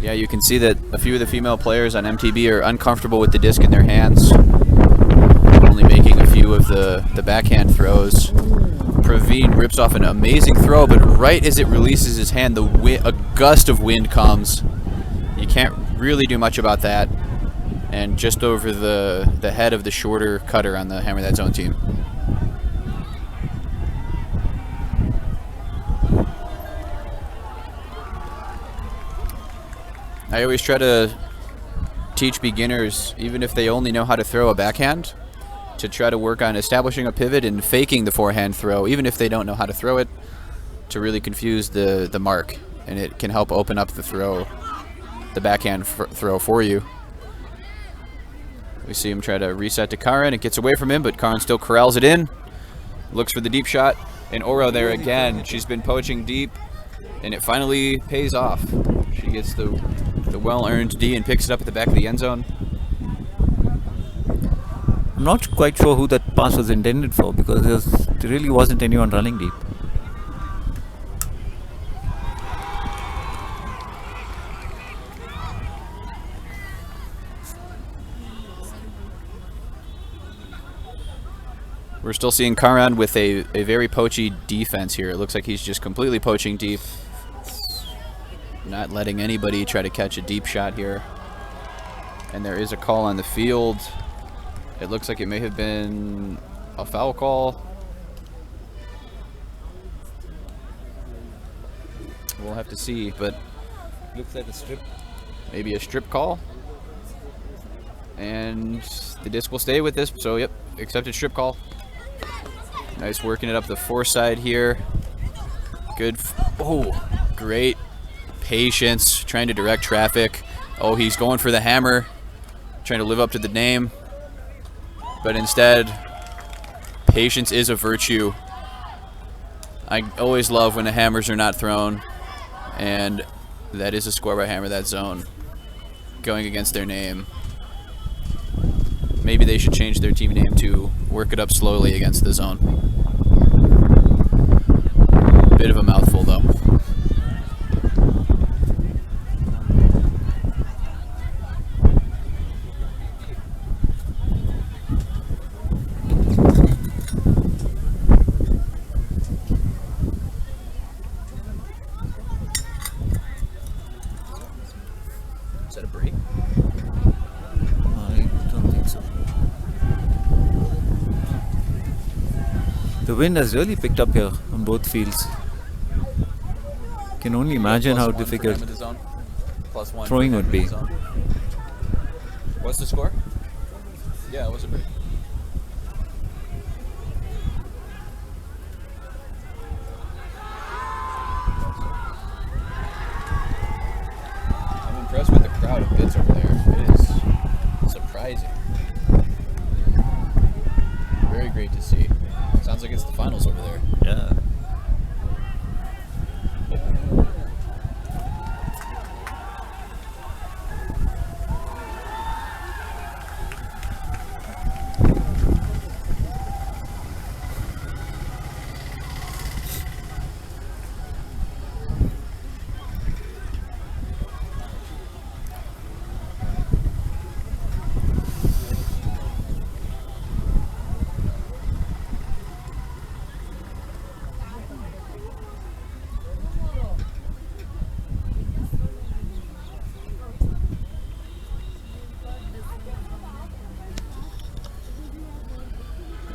Yeah, you can see that a few of the female players on MTB are uncomfortable with the disc in their hands, only making a few of the backhand throws. Praveen rips off an amazing throw, but right as it releases his hand, a gust of wind comes. You can't really do much about that. And just over the head of the shorter cutter on the Hammer That Zone team. I always try to teach beginners, even if they only know how to throw a backhand, to try to work on establishing a pivot and faking the forehand throw, even if they don't know how to throw it, to really confuse the mark, and it can help open up the throw, the backhand throw for you. We see him try to reset to Karan. It gets away from him, but Karan still corrals it in. Looks for the deep shot, and Oro there again. She's been poaching deep, and it finally pays off. She gets the well-earned D and picks it up at the back of the end zone. I'm not quite sure who that pass was intended for, because there really wasn't anyone running deep. We're still seeing Karan with a very poachy defense here. It looks like he's just completely poaching deep. Not letting anybody try to catch a deep shot here. And there is a call on the field. It looks like it may have been a foul call. We'll have to see, but Looks like a strip. maybe a strip call. And the disc will stay with this, so yep, accepted strip call. Nice working it up the foreside here. Good, great patience, trying to direct traffic. Oh, he's going for the hammer, trying to live up to the name. But instead, patience is a virtue. I always love when the hammers are not thrown. And that is a score by Hammer That Zone, going against their name. Maybe they should change their team name to Work It Up Slowly Against the Zone. bit of a mouthful, though. Is that a break? I don't think so. The wind has really picked up here on both fields. Can only imagine how difficult throwing would be. What's the score? Yeah, it was a break. I'm impressed with the crowd of kids over there. It is surprising. Very great to see. Sounds like it's the finals over there. Yeah.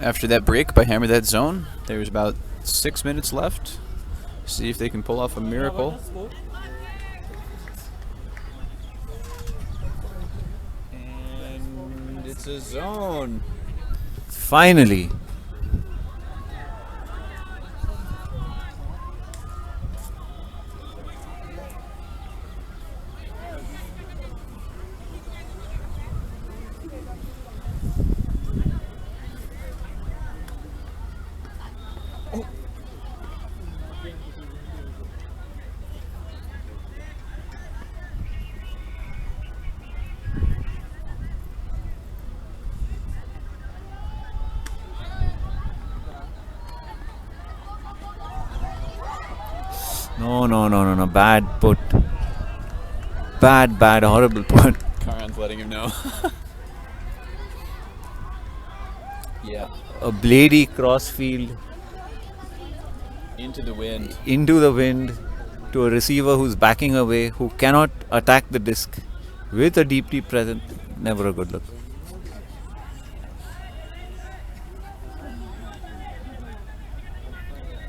After that break by Hammer That Zone, there's about 6 minutes left. See if they can pull off a miracle. And it's a zone. Finally. No. Bad put. Bad, horrible put. Karan's letting him know. Yeah. A blady crossfield Into the wind. into the wind to a receiver who's backing away, who cannot attack the disc with a deep present. Never a good look.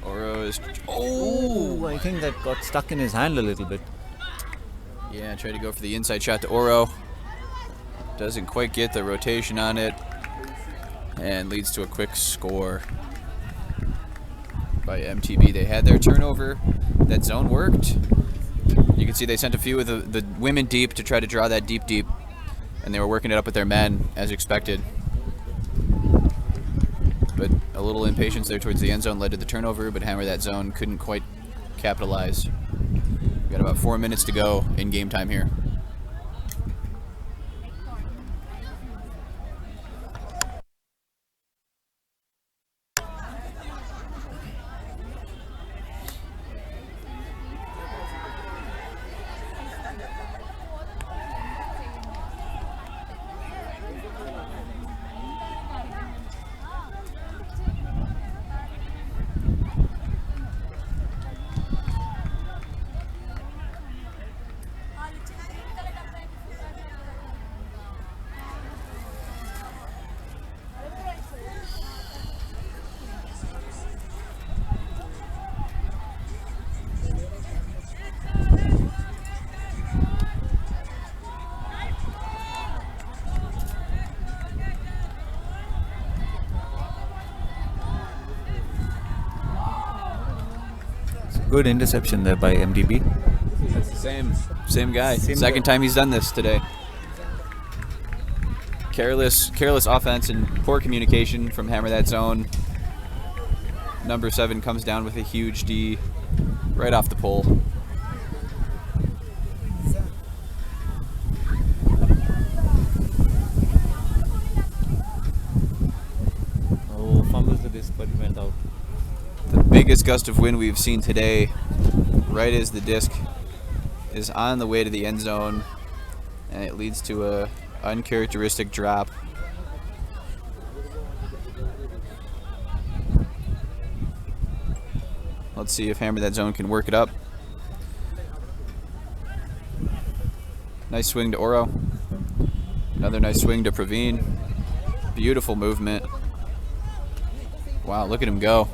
Oro is... Oh, I think that got stuck in his hand a little bit. Yeah, tried to go for the inside shot to Oro. Doesn't quite get the rotation on it. And leads to a quick score by MTB. They had their turnover. That zone worked. You can see they sent a few of the women deep to try to draw that deep. And they were working it up with their men, as expected. But a little impatience there towards the end zone led to the turnover, but Hammer That Zone couldn't quite capitalize. We've got about 4 minutes to go in game time here. Good interception there by MTB. That's the same guy. Same Second guy. time he's done this today. Careless offense and poor communication from Hammer That Zone. Number 7 comes down with a huge D right off the pole. Oh, fumbles the disc, but it went out. The biggest gust of wind we've seen today, right as the disc is on the way to the end zone, and it leads to a uncharacteristic drop. Let's see if Hammer That Zone can work it up. Nice swing to Oro. Another nice swing to Praveen. Beautiful movement. Wow, look at him go.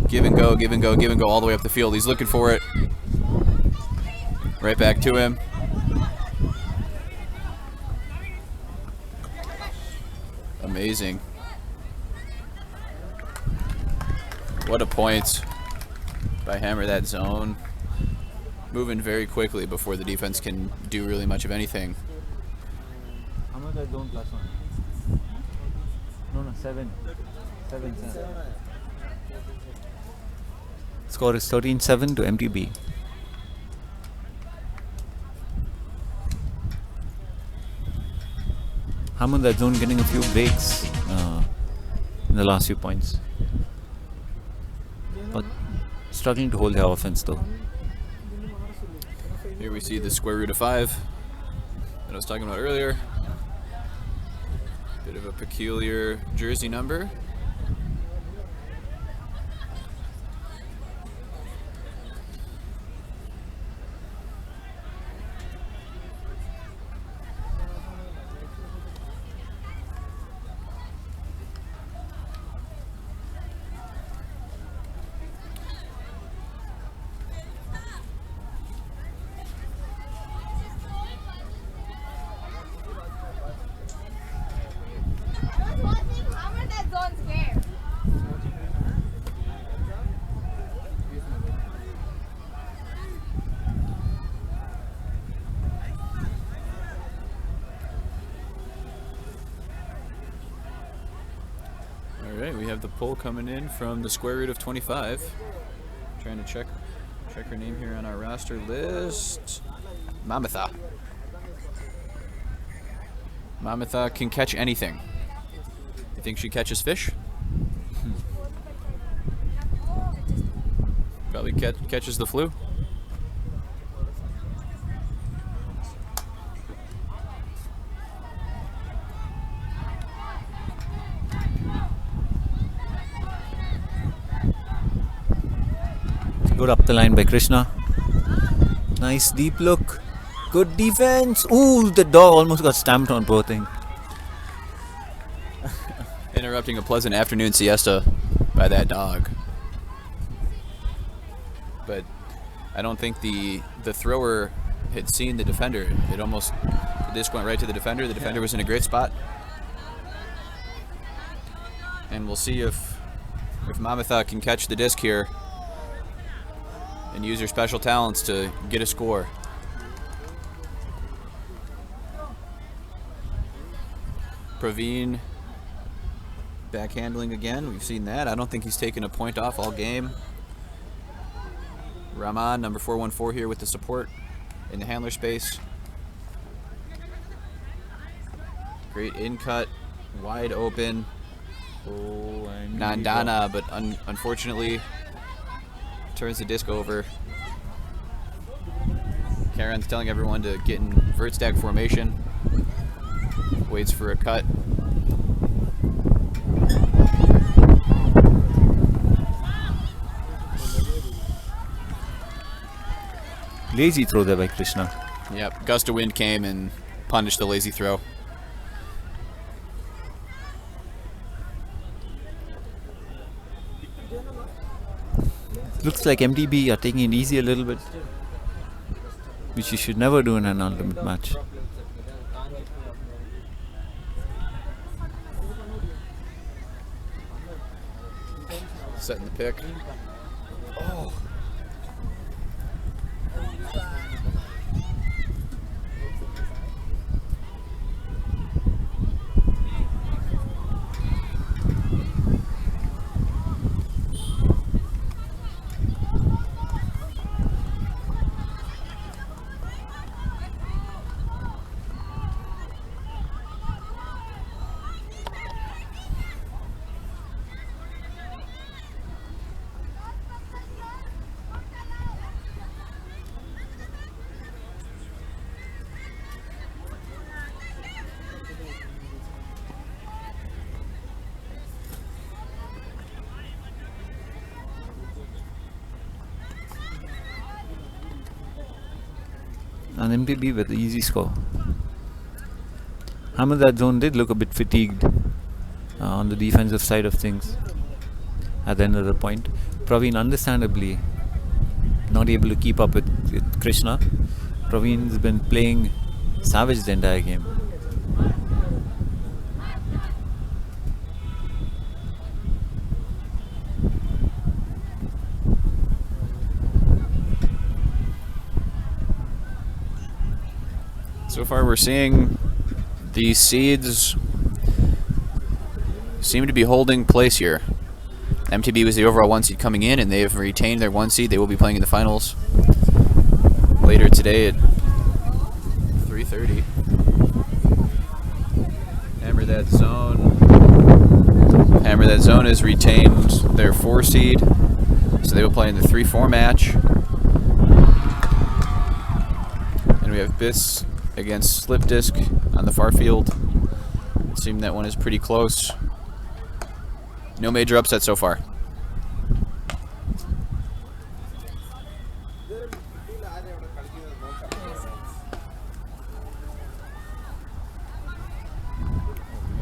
Give and go, give and go, give and go all the way up the field. He's looking for it. Right back to him. Amazing. What a point by Hammer That Zone. Moving very quickly before the defense can do really much of anything. Hammer That Zone +1. No, 7. 7. Score is 13-7 to MTB. Hammer That Zone getting a few breaks in the last few points, but struggling to hold their offense though. Here we see the square root of 5 that I was talking about earlier. Bit of a peculiar jersey number. Alright, we have the pull coming in from the square root of 25. Trying to check her name here on our roster list. Mamatha. Mamatha can catch anything. You think she catches fish? Probably catches the flu. Good up the line by Krishna. Nice deep look. Good defense. Ooh, the dog almost got stamped on, poor thing. Interrupting a pleasant afternoon siesta by that dog. But I don't think the thrower had seen the defender. The disc went right to the defender. The defender was in a great spot. And we'll see if Mamatha can catch the disc here and use her special talents to get a score. Praveen backhandling again. We've seen that. I don't think he's taken a point off all game. Rahman, number 414 here with the support in the handler space. Great in cut, wide open. Nandana, but unfortunately turns the disc over. Karen's telling everyone to get in vert stack formation. Waits for a cut. Lazy throw there by Krishna. Yep, gust of wind came and punished the lazy throw. Looks like MTB are taking it easy a little bit, which you should never do in an ultimate match. Setting the pick. Oh. and MTB with the easy score. Ahmedabad zone did look a bit fatigued on the defensive side of things at the end of the point. Praveen understandably not able to keep up with Krishna. Praveen's been playing savage the entire game. So far we're seeing the seeds seem to be holding place here. MTB was the overall 1 seed coming in, and they have retained their 1 seed. They will be playing in the finals later today at 3:30. Hammer That Zone. Hammer That Zone has retained their 4 seed, so they will play in the 3-4 match. And we have Biss against Slip Disc on the far field. It seemed that one is pretty close. No major upset so far.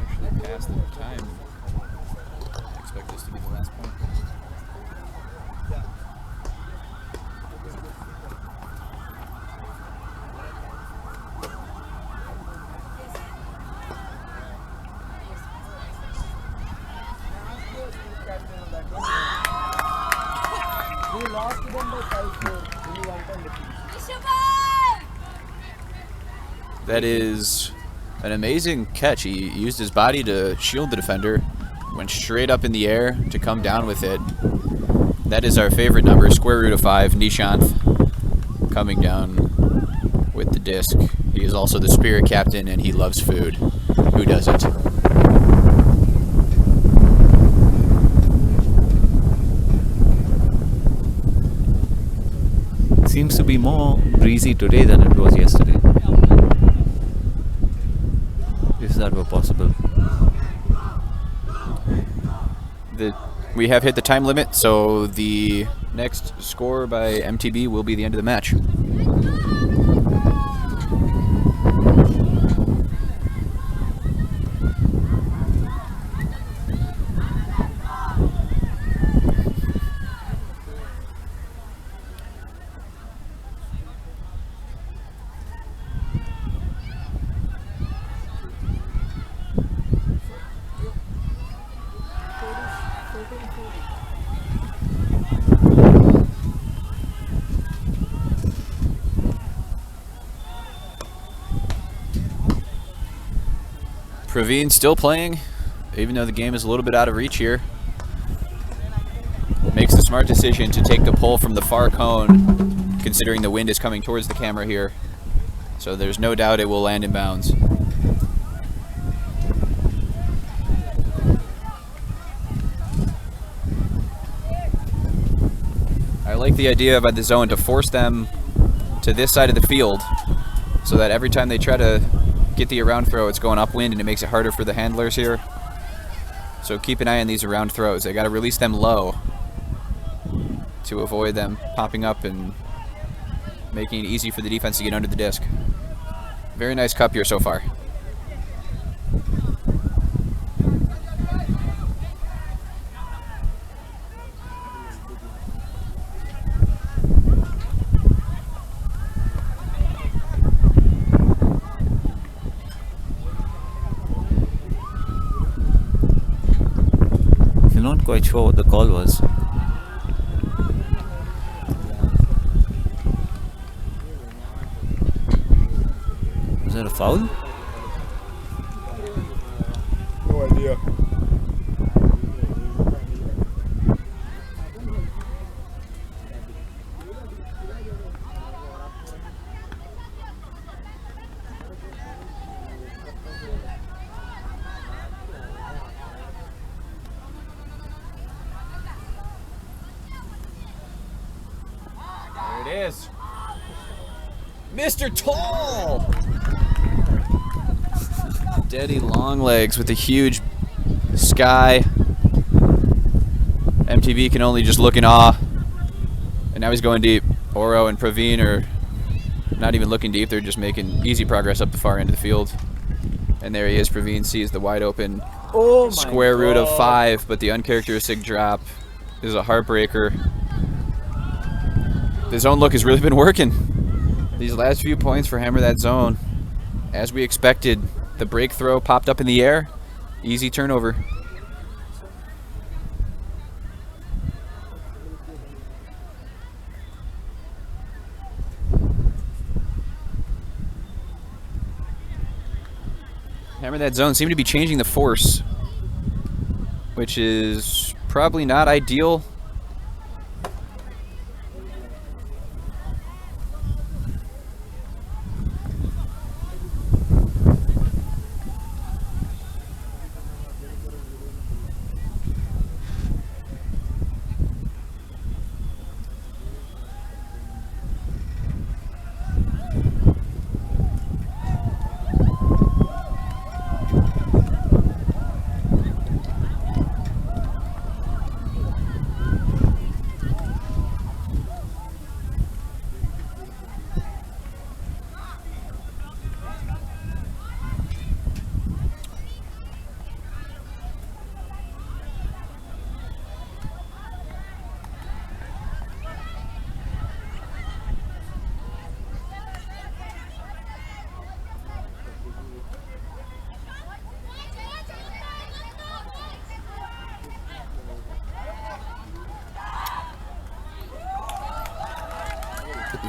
Actually passed the time. I expect this to be the last point. We lost them by 5-4. We won them. That is an amazing catch. He used his body to shield the defender, went straight up in the air to come down with it. That is our favorite number, square root of 5, Nishanth, coming down with the disc. He is also the spirit captain, and he loves food. Who doesn't? Seems to be more breezy today than it was yesterday. If that were possible. We have hit the time limit, so the next score by MTB will be the end of the match. Praveen still playing, even though the game is a little bit out of reach here. Makes the smart decision to take the pull from the far cone, considering the wind is coming towards the camera here. So there's no doubt it will land in bounds. I like the idea by the zone to force them to this side of the field so that every time they try to get the around throw, it's going upwind, and it makes it harder for the handlers here. So keep an eye on these around throws. They got to release them low to avoid them popping up and making it easy for the defense to get under the disc. Very nice cup here so far. Not quite sure what the call was. Was that a foul? No idea. There it is. Mr. Tall! Daddy long legs with a huge sky. MTB can only just look in awe. And now he's going deep. Oro and Praveen are Not even looking deep, they're just making easy progress up the far end of the field. And there he is. Praveen sees the wide open square root of 5, but the uncharacteristic drop is a heartbreaker. The zone look has really been working. These last few points for Hammer That Zone. As we expected, the break throw popped up in the air. Easy turnover. Hammer That Zone seemed to be changing the force, which is probably not ideal.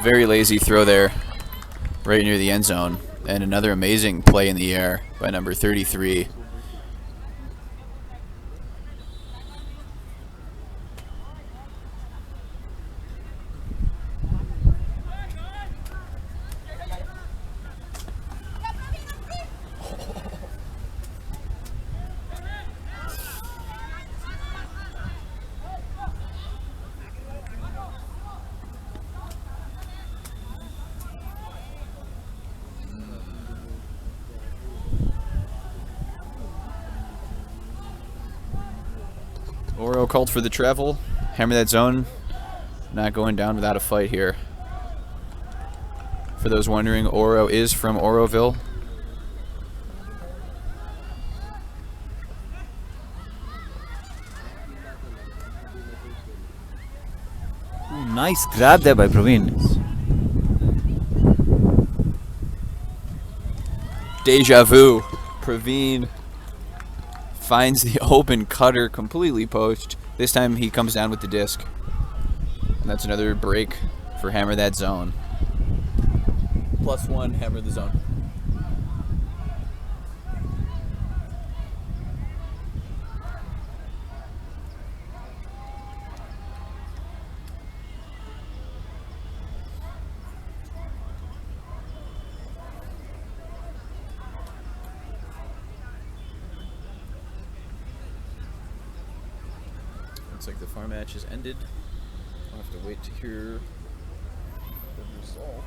Very lazy throw there, right near the end zone. And another amazing play in the air by number 33. Oro called for the travel. Hammer That Zone not going down without a fight here. For those wondering, Oro is from Oroville. Ooh, nice grab there by Praveen. Deja vu. Praveen finds the open cutter completely poached. This time he comes down with the disc. And that's another break for Hammer That Zone. +1, Hammer the Zone. Looks like the farm match has ended. I'll have to wait to hear the result.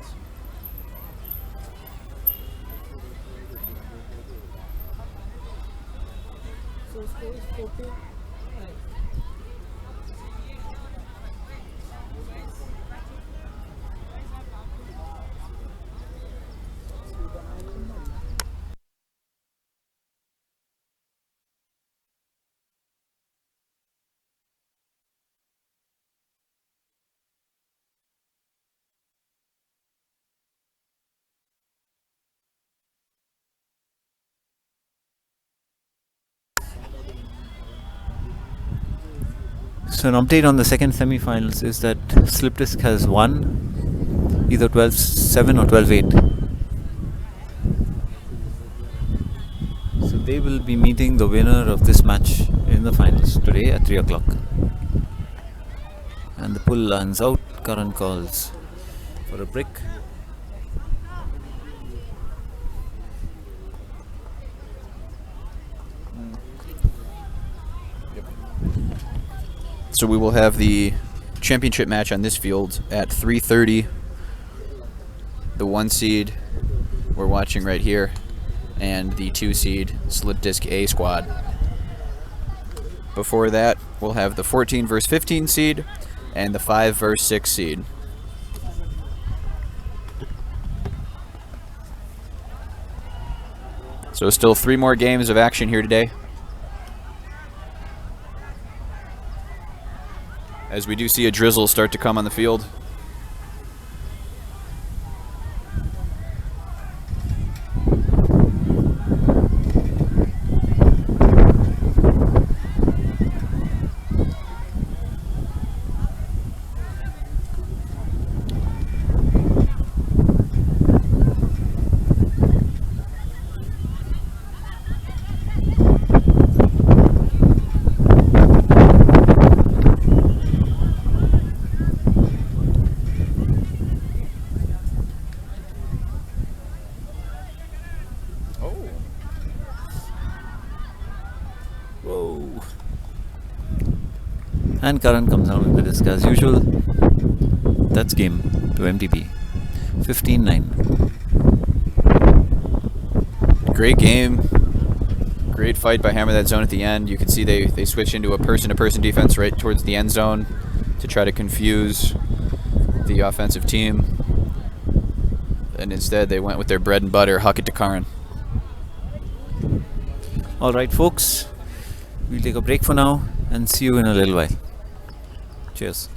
So score is 14. So an update on the second semi-finals is that Slip Disc has won either 12-7 or 12-8. So they will be meeting the winner of this match in the finals today at 3 o'clock. And the pull lands out. Karan calls for a brick. So we will have the championship match on this field at 3:30. The 1 seed we're watching right here, and the 2 seed Slip Disc A squad. Before that, we'll have the 14 versus 15 seed and the 5 versus 6 seed. So still 3 more games of action here today, as we do see a drizzle start to come on the field. Whoa. And Karan comes out with the disc as usual. That's game to MTB. 15-9. Great game. Great fight by Hammer That Zone at the end. You can see they switch into a person-to-person defense right towards the end zone to try to confuse the offensive team. And instead they went with their bread and butter, huck it to Karan. Alright folks, we'll take a break for now and see you in a little while. Cheers.